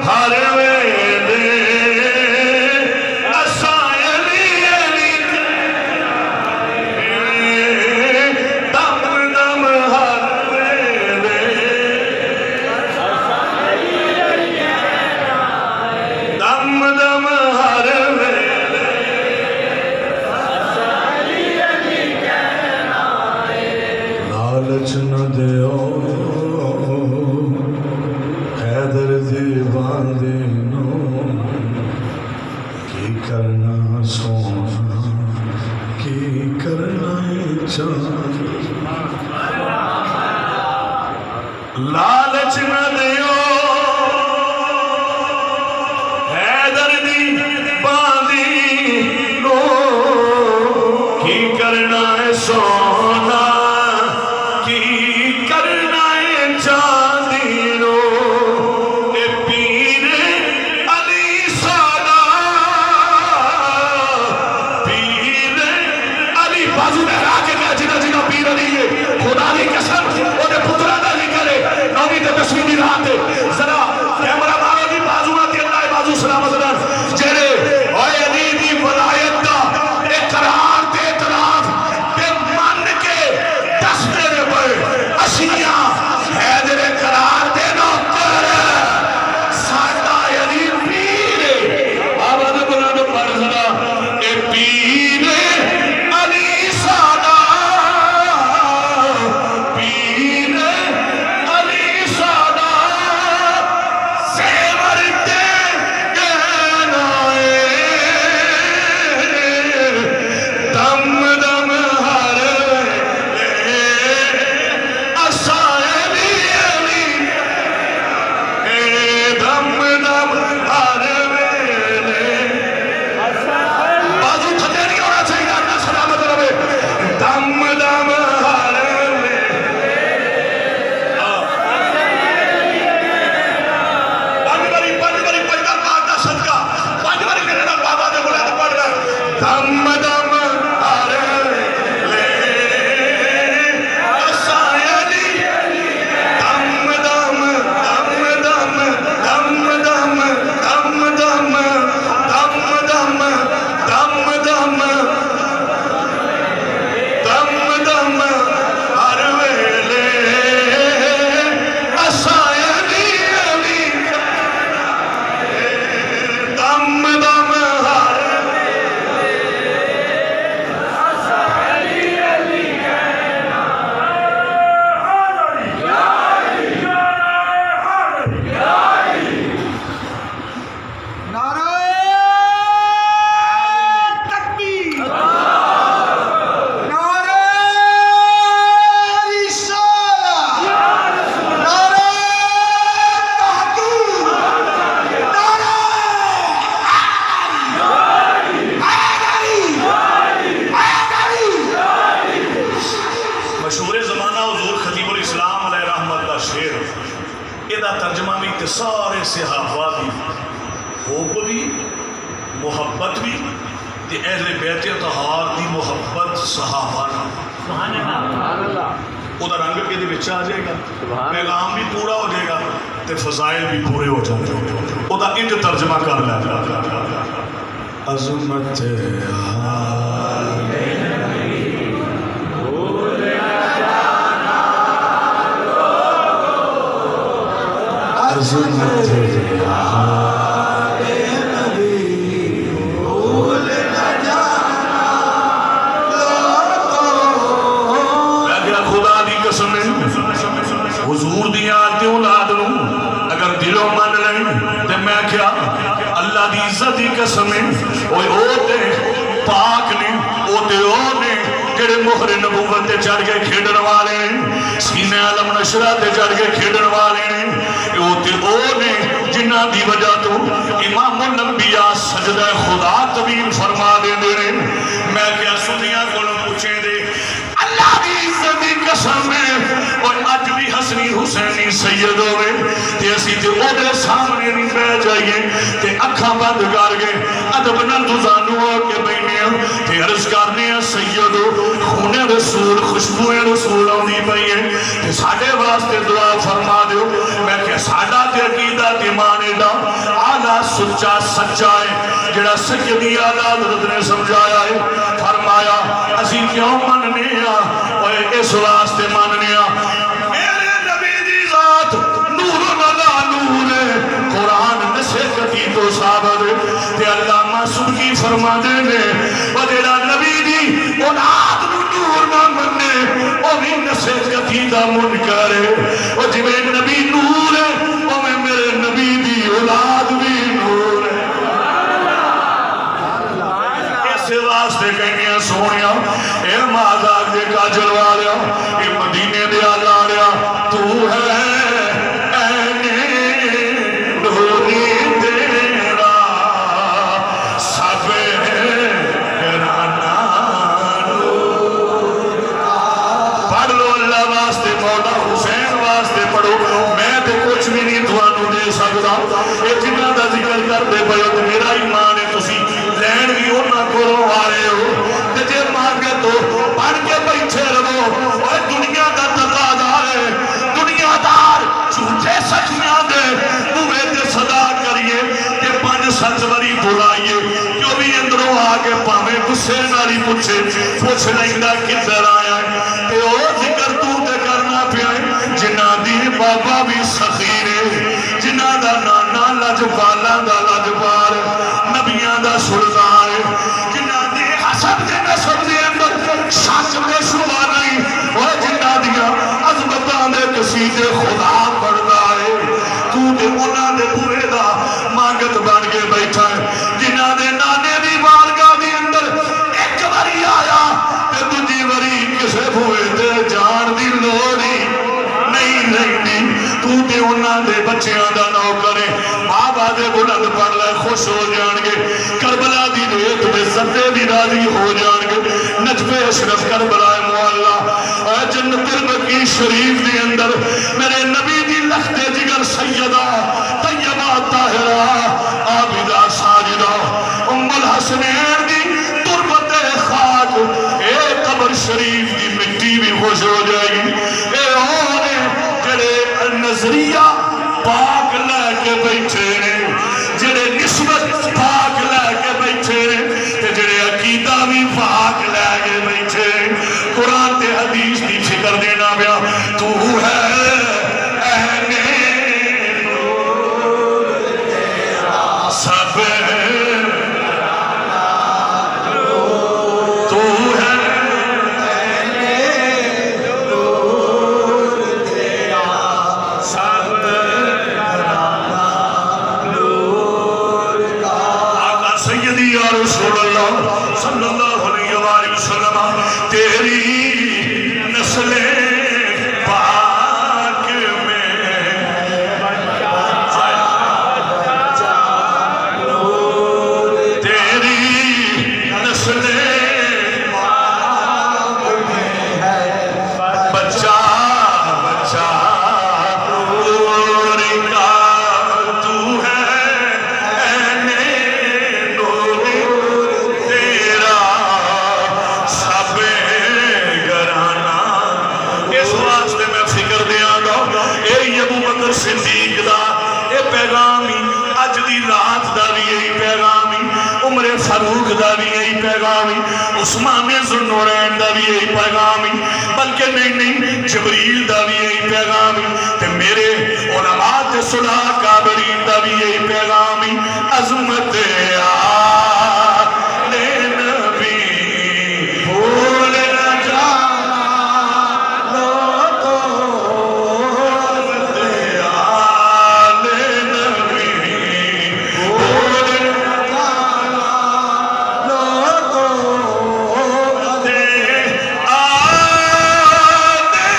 ہر ویلے اساں علی علی دم دم ہر ویلے دم دم ہر ویلے لالچ نہ دیو حیدر دیوانے نو کی کرنا سونا کی کرنا چاہ لالچ نہ دیو حیدر دیوانے نو کی کرنا سونا کی کرنا چاندی نو اے پیر علی سادا پیر علی بازو بہرا کے کہا جنہ جنہ پیر علی ہے خدا دی قسم انہیں پترہ دا نہیں کرے نوی تے دسویں دی رات ہے ذرا کیمرہ مارو دی بازو نہ تے اللہ بازو سلامت رہن جڑے اوے علی دی ولایت دا اقرار تے اعتراف تے من کے دستے دے پے اشیاء حیدر قرار دے نوکر ساڈا علی پیر آواز بلند پڑھ ذرا اے پیر علی ساڈا پیر علی ساڈا سیور تے کہنا ہے دم دم ہر ویلے اساں علی علی دم دم ہر ویلے بازو تھلے نہیں ہونا چاہیے اللہ سلامت رہے دم دم ہر ویلے پانچ باری پنجا پاک دا صدقہ پانچ باری میرے نال بابا دے بلند پڑھ رہا دم دم ہر ویلے اساں علی دم دم دم دم دم دم دم دم دم دم دم دم دم دم ہر ویلے اساں علی علی دم دم ہر نعرہ تکبیر نعرہ رسالہ نعرہ تحقیق نعرہ حیدری مشہور زمانہ حضور خطیب الاسلام علیہ رحمت کا شعر یہ ترجمہ بھی تے سارے صحابہ بھی حب بھی محبت بھی تے اہل بیت طہار دی محبت صحابہ نہ وہ دا رنگ کے دے بچ آ جائے گا پیغام بھی پورا ہو جائے گا تے فضائل بھی پورے ہو جائے گا وہ دا انج ترجمہ کر لے عظمت خدا دی قسم حضور دی آتے اولاد نو اگر دلوں من لیں تے میں کیا اللہ دی عزت دی قسم اوے او تے پاک نے او تے او نے جڑے مہر نبوت تے چڑھ کے کھیڈن والے نے سینے عالم نشرہ تے چڑھ کے کھیڈن والے نے او تے او نے جنہ دی وجہ تو امام الانبیاء سجدہ خدا طویل فرما دے نے میں کیا سنیاں کولوں پوچھیں دے اللہ دی عزت دی قسم ہے اور اج بھی حسنی حسینی سید ہوئے تے اسی تے او دے سامنے نہیں بہ جائیے تے اکھاں بند کر گئے ادب نال دوزانو ہو کے بیٹھے تے عرض کرنے سید خون رسول خوشبو رسول آندی پئی ہے تے ساڈے واسطے دعا فرما دیو میں کہ ساڈا تے عقیدہ تے ایمان دا اعلی سچا سچا ہے جڑا سیدی اعلی حضرت نے سمجھایا ہے فرمایا اسی کیوں مننے ہاں اوے اس واسطے مننے ہاں میرے نبی دی ذات نور والا نور ہے قرآن نصیحتی تو ثابت تے علامہ سبکی فرما دے نے وہ جڑا نبی دی اولاد نور نہ مننے او بھی نصیحتی دا منکر ہے وہ جویں نبی نور ہے او میں میرے نبی دی اولاد بھی نور ہے اس واسطے کہنیاں سونیاں اے مازاق دے کاجل والیا اے مدینے دے آلاریا تو ہے میرا ایمان ہے تسی لین بھی ہونا کرو آئے ہو جے مانگے تو پڑھ کے بیٹھے رہو اور دنیا کا تقاضا ہے دنیا دار جھوٹے سچیاں دے موے تے صدا کریے کہ 5-7 باری بلائیے جو بھی اندروں آگے پاویں غصے نالی پوچھے پوچھ لیندا کدھر آیا تے او ذکر تو تے کرنا پیا جنہاں دی بابا بھی سخی نے جنہاں دا نانا لجپالاں دا لجپال نبیاں دا سلطان جنہاں دی حسب دے نسب دے اندر شک میں شبہ نہیں اور جنہاں دیا عظمتاں دے کسی دے خدا پڑھدا ہے تو دے انہاں دے بوئے دا مانگت بن کے بیٹھا ہے جنہاں دے نانے دی بارگاہ دی اندر ایک باری آیا تے دوجی باری کسے بوئے تے جان دی لوڑی نہیں تو تے انہاں دے بچیاں دا نو کرے بابا دے بلند پڑھ لے خوش ہو جان گے کربلا دی ریت دے زدے بھی راضی ہو جان گے نجف اشرف کربلا مولا جنت البقیع شریف دے اندر میرے نبی دی لخت جگر سیدہ طیبہ طاہرہ عابدہ ساجدہ ام الحسنین دی تربت خاک اے قبر شریف دی مٹی بھی خوش ہو جائے گی اے اونے جڑے نظریہ پاک لے کے بیٹھے نے جڑے نسبت پاک لے کے بیٹھے نے جڑے عقیدہ بھی پاک لے کے بیٹھے قرآن تے حدیث دی فکر دینا بیا تو ہے اہل نور تیرا سب تو ہے رسول اللہ صلی اللہ علیہ وآلہ وسلم تیری نسل پاک میں تیری نسل پاک میں بچہ بچہ صدیق دا اے پیغامی اج دی رات دا بھی یہی پیغامی عمر فاروق دا بھی یہی پیغامی عثمان ذوالنورین دا بھی یہی پیغامی بلکہ نہیں جبریل دا بھی یہی پیغامی تے میرے علماء تے صلاح کابرین دا بھی یہی پیغامی عظمت آل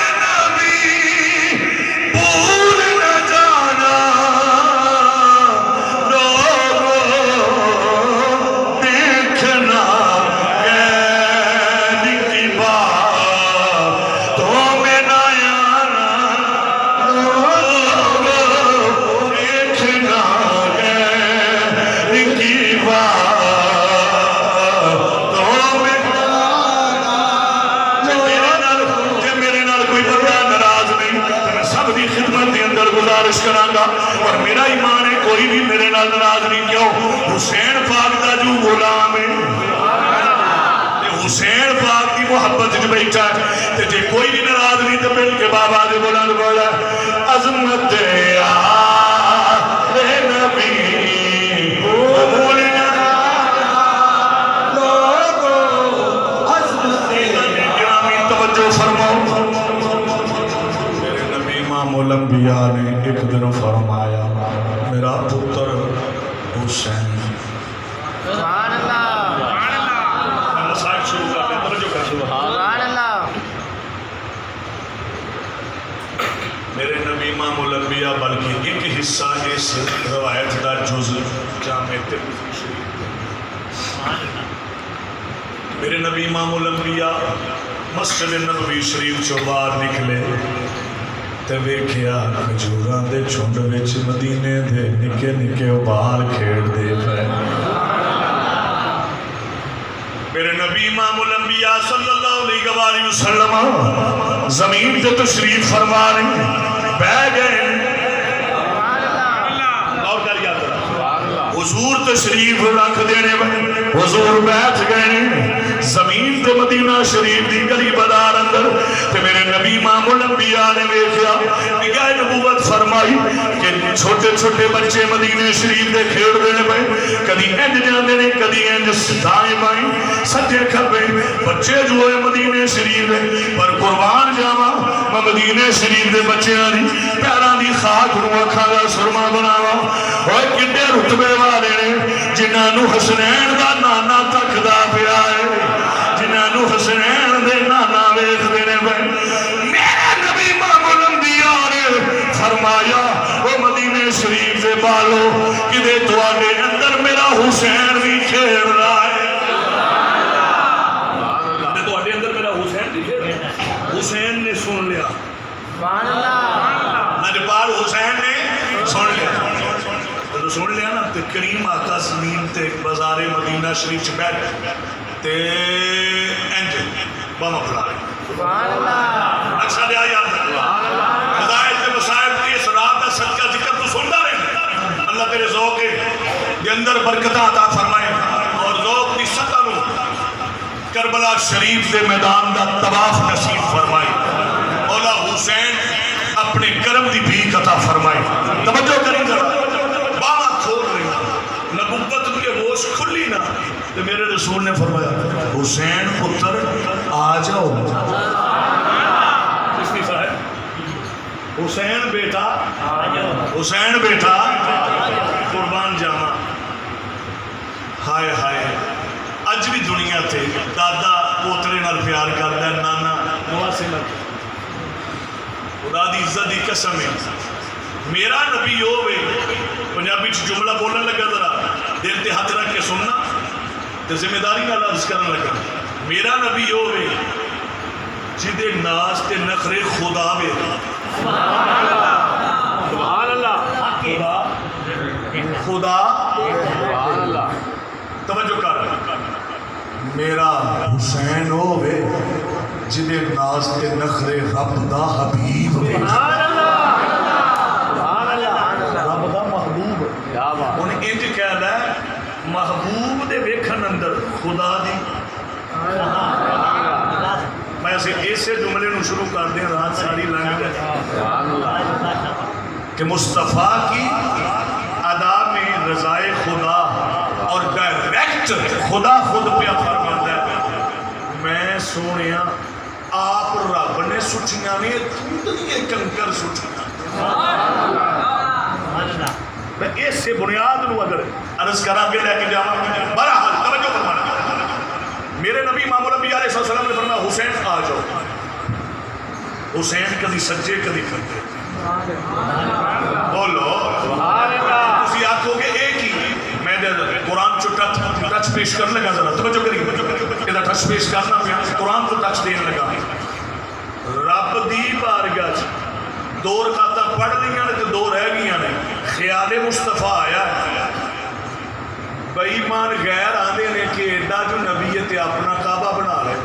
نبی بھول نہ جانا لوگوں سفارش کرانگا اور میرا ایمان ہے کوئی بھی میرے نال ناراض نہیں کیوں حسین پاک دا جو غلام ہے حسین پاک کی محبت جو بیٹھا ہے تے جے کوئی بھی ناراض نہیں تو مل کے بابا دے بلند بولا عظمت یا نبی قبولنا لوگو عظمت گرامی توجہ فرماؤ میرے نبی امام الانبیاء نے ایک دن فرمایا میرا پتر حسین سبحان اللہ میرے نبی امام الانبیاء بلکہ ایک حصہ اس روایت دا جز جامع ترمذی شریف میرے نبی امام الانبیاء مسجد نبوی شریف چوں باہر نکلے تے ویکھیا کھجوراں دے جھنڈ وچ مدینے دے نکے نکے باہر کھیڑ دے پئے میرے نبی امام الانبیاء صلی اللہ علیہ وآلہ وسلم زمین تے تشریف فرما رہے بہ گئے اور کر یاد رکھا حضور تشریف رکھ دینے میں حضور بیٹھ گئے زمین تے مدینہ شریف دی گلی بازار اندر تے میرے نبی امام الانبیاء نے دیکھا نگاہ نبوت فرمائی کہ چھوٹے چھوٹے بچے مدینہ شریف دے کھیڑ دینے پہ کدی انج جاندے نے کدی انج دائیں بائیں سجے کھبے بچے جو ہے مدینہ شریف دے پر قربان جاواں میں مدینہ شریف دے بچیاں دی پیراں دی خاک نوں اکھاں دا سرما بناواں اوے کڈے رتبے والے نے جنہاں نوں حسنین دا نانا تکدا پیا ہے جنہاں نوں حسنین دے نانا ویکھدے نے میرے نبی امام الانبیاء نے فرمایا وہ مدینہ شریف دے بالو کدے تواڈے اندر میرا حسین بھی کھیڑ رہا ہے تواڈے اندر میرا حسین بھی کھیڑ رہا ہے حسین نے سن لیا سبحان اللہ نجپال حسین نے سن لیا تو سن لیا نا تے کریم آقا زمین تے بازار مدینہ شریف چ بیٹھ تے انج بم پھلا سبحان اللہ اچھا دیا یاد خدایت تے مصائب کی اس رات دا صدقہ ذکر تو سندا رہے اللہ تیرے ذوق کے اندر برکتاں عطا فرمائے اور ذوق کی سطح نو کربلا شریف دے میدان دا طواف نصیب فرمائے مولا حسین اپنے کرم دی بھیک عطا فرمائے توجہ کریں ذرا باما کھول رہی نبوت کی ہوش کھلی نہ تو میرے رسول نے فرمایا حسین پتر آ جاؤ حسین بیٹا حسین بیٹا قربان جاواں ہائے ہائے اج بھی دنیا تے دادا پوترے نال پیار کردا ہے نانا نواسے نال خدا دی عزت دی قسم ہے میرا نبی ہوے پنجابی چ جملہ بولن لگا ذرا دل تے ہاتھ رکھ کے سننا تے ذمہ داری نال عرض کرن لگا میرا نبی ہوے جدے ناز تے نخرے خدا وے سبحان اللہ خدا سبحان اللہ توجہ کر میرا حسین ہوے جدے ناز تے نخرے رب دا حبیب وے سبحان اللہ رب دا محبوب انہیں انج کہدا ہے محبوب دے ویکھن اندر خدا دی میں اسے جملے نو شروع کر دیں رات ساری لنگ گئی کہ مصطفیٰ کی ادا میں رضائے خدا اور ڈائریکٹ خدا خود پہ فرماتا ہے میں سونیا آپ رب نے سٹیاں نے یہ کنکر سٹیاں میں اس سے بنیاد نو اگر عرض کرا کے لے کے جاواں بہرحال توجہ فرمانا میرے نبی امام الانبیاء علیہ السلام نے فرمایا حسین آ جاؤ حسین کدی سجے کدی کھبے بولو تسی آکھو گے ایک ہی میں قرآن چو ٹچ پیش کرنے لگا ذرا توجہ کریے یہ ٹچ پیش کرنا پیا قرآن کو ٹچ دینے لگا رب دی بارگاہ دو رکعتاں پڑھ لیاں نے تے دو رہ گئیاں نے خیال مصطفیٰ آیا ہے بے ایمان غیر آنے نے کہ ایڈا جو نبیت اپنا کعبہ بنا لے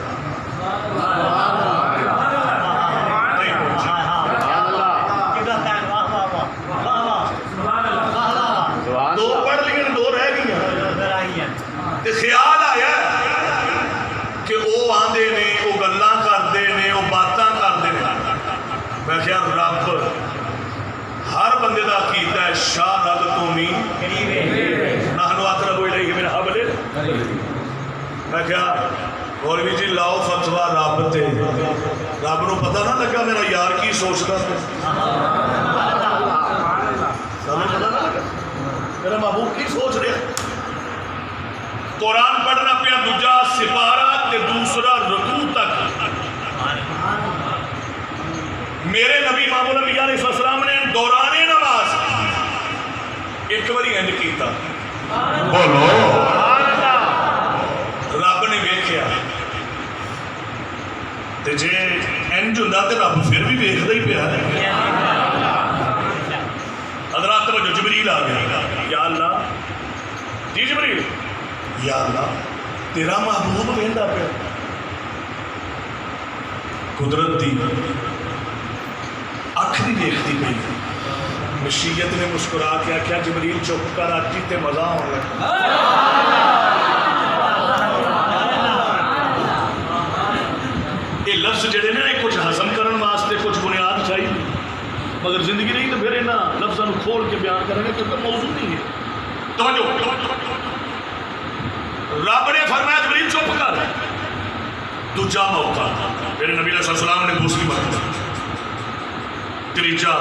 بندے دا عقیدہ ہے شاہ رب تو می نحنو اقرب الیہ من حبل میں کیا مولوی جی لاؤ فتوا رب تے رب نو پتہ نہ لگا میرا یار کی سوچدا سامنے پتہ نہ لگا میرا محبوب کی سوچ رہا قرآن پڑھنا پیا دوجا سپارہ تے دوسرا رکوع تک میرے نبی امام الانبیاء علیہ السلام نے دوران نماز ایک باری انج کیتا بولو رب نے ویکھیا تے جے انج ہوندا تے رب پھر بھی ویکھدا ہی پیا حضرات توجہ جبریل آ گیا یا اللہ جی جبریل یا اللہ تیرا محبوب ویندا پیا قدرت دی اکھ دی دیکھتی پئی مشیت نے مسکرا کے آخیا جبریل چپ کر اج تے مزہ آن لگا یہ لفظ جڑے نے کچھ ہضم کرن واسطے کچھ بنیاد چاہیے مگر زندگی نہیں تو پھر انہاں لفظاں نو کھول کے بیان کریں گے کیونکہ موضوع نہیں ہے توجہ رب نے فرمایا جبریل چپ کر دوجا موقع میرے نبی علیہ السلام نے دوسری مرتبہ تیجا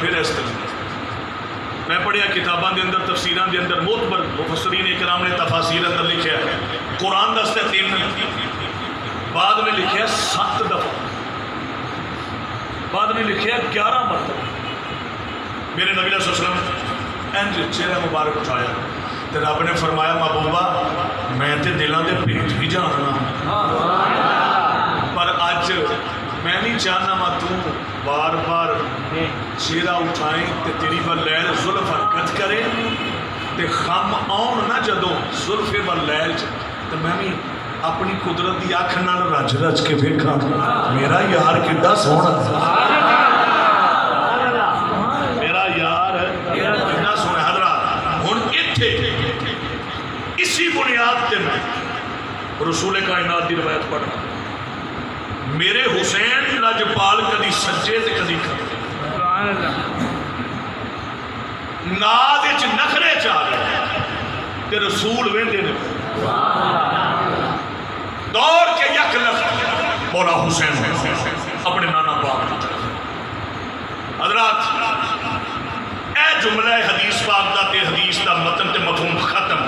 پھر اس طرح میں پڑھیا کتاباں دے اندر تفسیراں دے اندر معتبر مفسرین اکرام نے تفاسیر اندر لکھیا ہے قرآن دستا ہے 3 بعد میں لکھیا 7 دفعہ بعد میں لکھیا 11 مرتبہ میرے نبی علیہ السلام انج چہرہ مبارک اٹھایا تو رب نے فرمایا محبوبہ میں تے دلاں دے پیٹ بھی جاننا پر اج میں نہیں چاہنا وا تو بار بار چہرہ اٹھائیں تے تیری واللیل زلف حرکت کرے تے خم آن نہ جدوں زلف واللیل تو میں بھی اپنی قدرت دی اکھ نال رج رج کے ویکھاں میرا یار کڈا سوہنا میرا یار کڈا سوہنا حضرات ہن ایتھے اسی بنیاد تے میں رسول کائنات دی روایت پڑھنا میرے حسین لاجپال کدی سجے تے کدی کھبے ناز وچ نخرے چا گئے تے رسول ویندے نے دور کے یک لفظ مولا حسین اپنے نانا پاک کی طرف حضرات اے جملہ حدیث پاک دا تے حدیث دا متن تے مفہوم ختم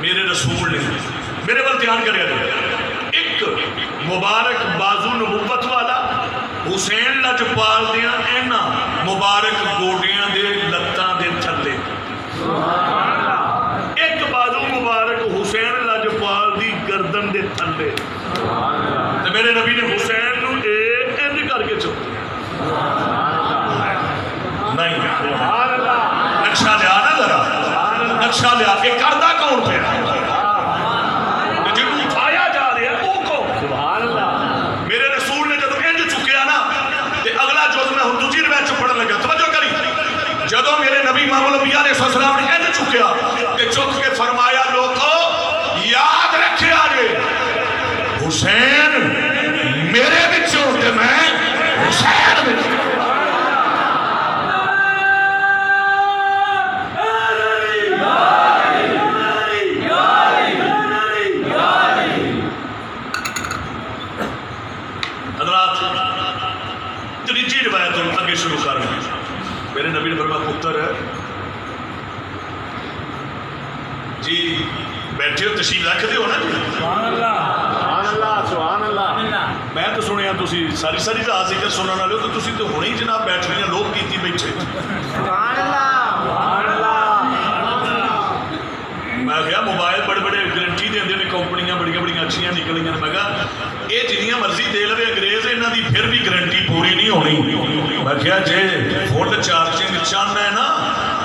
میرے رسول نے میرے پر دھیان کرے ایک مبارک بازو نبوت والا حسین لاجپال دیاں اینا مبارک گوڑیاں دے لتاں دے تھلے ایک بازو مبارک حسین لاجپال دی گردن دے تھلے تو میرے نبی نے حسین نو انج کر کے چپ نہیں نقشہ لیا نا ذرا نقشہ لیا کہ کردہ کون پہ جنہوں اٹھایا جا رہا ہے وہ کو میرے رسول نے جب انج چکیا نا تے اگلا جوز میں ہوں دوسری روایت چ پڑھن لگا توجہ کری جدوں میرے نبی امام الانبیاء علیہ السلام نے انج چکیا تے چک کے فرمایا لوگو یاد رکھے آگے حسین میرے بچوں تے میں حسین بچوں شروع کر میرے نبی نے فرمایا پتر ہے جی بیٹھے ہو تشریف رکھتے ہو نا جی سبحان اللہ میں تو سنیا تسی ساری ساری رات ذکر سننے والے ہو تو تسی تو ہونے ہی جناب بیٹھ رہے ہیں لوگ کیتی بیٹھے میں کہا موبائل بڑے بڑے گارنٹی دے دے کمپنیاں بڑی بڑی اچھیاں نکل گئی میں کہا یہ جنیاں مرضی دے لے انگریز انہاں دی پھر بھی گارنٹی پوری نہیں ہونی میں کہا جے فل چارجنگ چاہنا ہے نا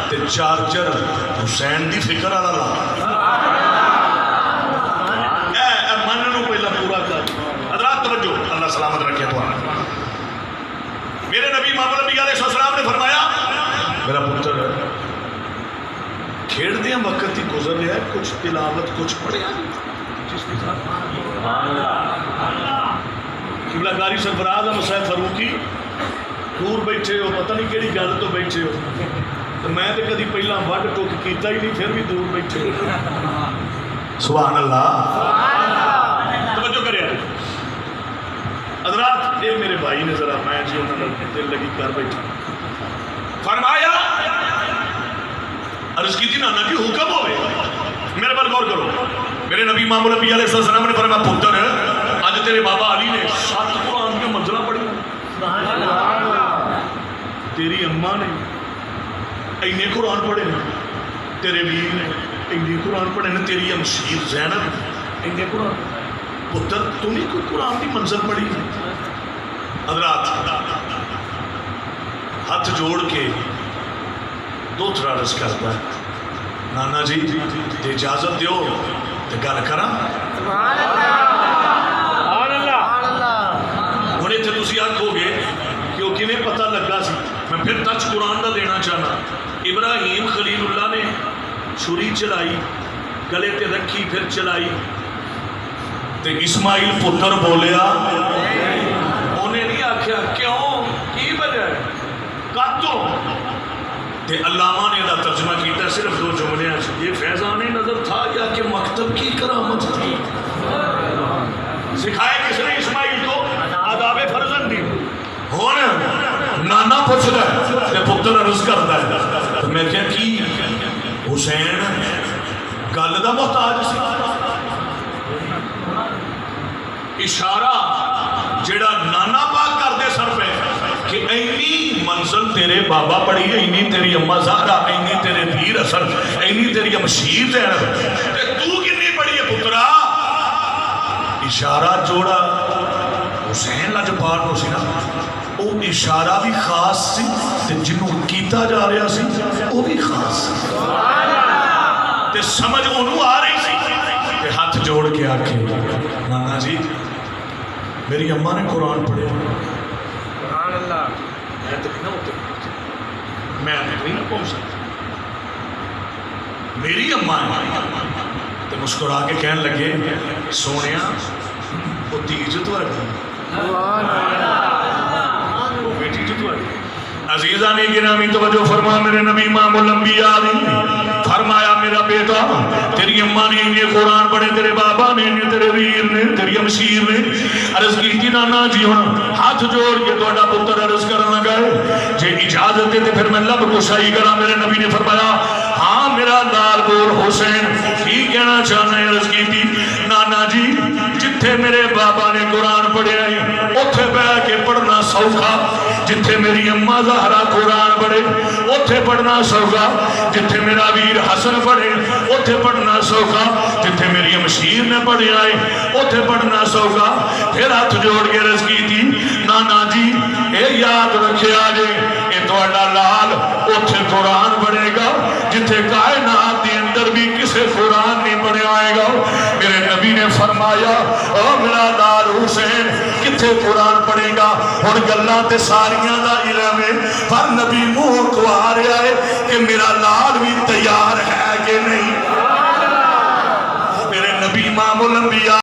تے چارجر حسین دی فکر والا لا اے من نو پہلا پورا کر حضرات توجہ اللہ سلامت رکھے تو میرے نبی امام الانبیاء علیہ السلام نے فرمایا میرا پتر کھیڑ دیا وقت ہی گزر رہا ہے کچھ تلاوت کچھ پڑھیا قبلہ کاری سرفراز احمد صاحب فاروقی دور بیٹھے ہو پتہ نہیں کہڑی گل تو بیٹھے ہو تو میں تو کدی پہلا وڈ ٹک کیتا ہی نہیں پھر بھی دور بیٹھے ہو سبحان اللہ توجہ کرے حضرات یہ میرے بھائی نے ذرا میں جی انہوں نے دل لگی کر بیٹھا فرمایا عرض کی تھی نانا جی حکم ہوئے میرے پر غور کرو میرے نبی امام الانبیاء علیہ السلام نے فرمایا پتر آج تیرے بابا علی نے 7 قرآن کی منزلہ پڑھی تیری اماں نے اینے قرآن پڑھے تیرے ویر نے اینے قرآن پڑھے نے تیری امشیر زینب اینے قرآن پتر تم ہی کوئی قرآن کی منزل پڑھی حضرات ہاتھ جوڑ کے دو تھرا عرض کرتا ہے نانا جی تے اجازت دیو تے گل کراں سبحان اللہ سبحان اللہ ہن ایتھے تسی آکھو گے کہ وہ کیویں پتہ لگا سی میں پھر ٹچ قرآن دا دینا چاہنا ابراہیم خلیل اللہ نے چھری چلائی گلے تے رکھی پھر چلائی تے اسماعیل پتر بولیا انہیں نہیں آکھیا کیوں کی وجہ ہے کاتوں تے علامہ نے دا ترجمہ کیتا صرف 2 جملے ہیں یہ فیضان نظر تھا یا کہ مکتب کی کرامت تھی سکھائے کس نے اسماعیل کو آداب فرزندی ہون نانا پوچھدا ہے تے پتر عرض کردا ہے تو میں کہیا کی حسین گل دا محتاج سی اشارہ جڑا نانا پاک کردے سر پہ کہ اینی منزل تیرے بابا پڑھی اینی تیری اماں زہرا اینی تیرے پیر اثر اینی تیری امشیر زینب تے تو کنی پڑھی ہے پترا اشارہ جوڑا حسین لاجپال نو سی نا او اشارہ بھی خاص سی تے جنوں کیتا جا رہا سی او بھی خاص سی تے سمجھ انہوں آ رہی سی تے ہاتھ جوڑ کے آکھے نانا جی میری اماں نے قرآن پڑھے سبحان اللہ میں نہیں نہ پہنچ سکتا میری اماں تو مسکرا کے کہنے لگے سونیا وہ تیج تو سبحان اللہ وہ بیٹی تو عزیزہ نے گرامی توجہ فرما میرے نبی امام الانبیاء نے فرمایا میرا بیٹا تیری اماں نے یہ قرآن پڑھے تیرے بابا نے تیرے ویر نے تیری امشیر نے عرض کی تھی نانا جی ہوں ہاتھ جوڑ کے توڑا پتر عرض کرنا گئے جے اجازت دیتے پھر میں لب کشائی کرا میرے نبی نے فرمایا ہاں میرا لال بور حسین ہی کہنا چاہنا ہے عرض کی تھی نانا جی جتھے میرے بابا نے قرآن پڑھے آئی اتھے بہ کے پڑھنا سوکھا جتھے میری اماں زہرا قرآن پڑھے اتھے پڑھنا سوکھا جتھے میرا ویر حسن پڑھے اتھے پڑھنا سوکھا جتھے میری امشیر نے پڑھے آئے اتھے پڑھنا سوکھا پھر ہاتھ جوڑ کے عرض کی تھی نانا جی اے یاد رکھے آجے اے توڑا لال اتھے قرآن پڑھے گا جتھے کائنات دی اندر بھی کسے قرآن نہیں پڑھے آئے گا میرے نبی نے فرمایا او میرا لال حسین کتھے قرآن پڑھے گا اور گلہ تے ساریاں دا علم ہے پر نبی منہ کو آ رہا ہے کہ میرا لال بھی تیار ہے کہ نہیں میرے نبی امام الانبیاء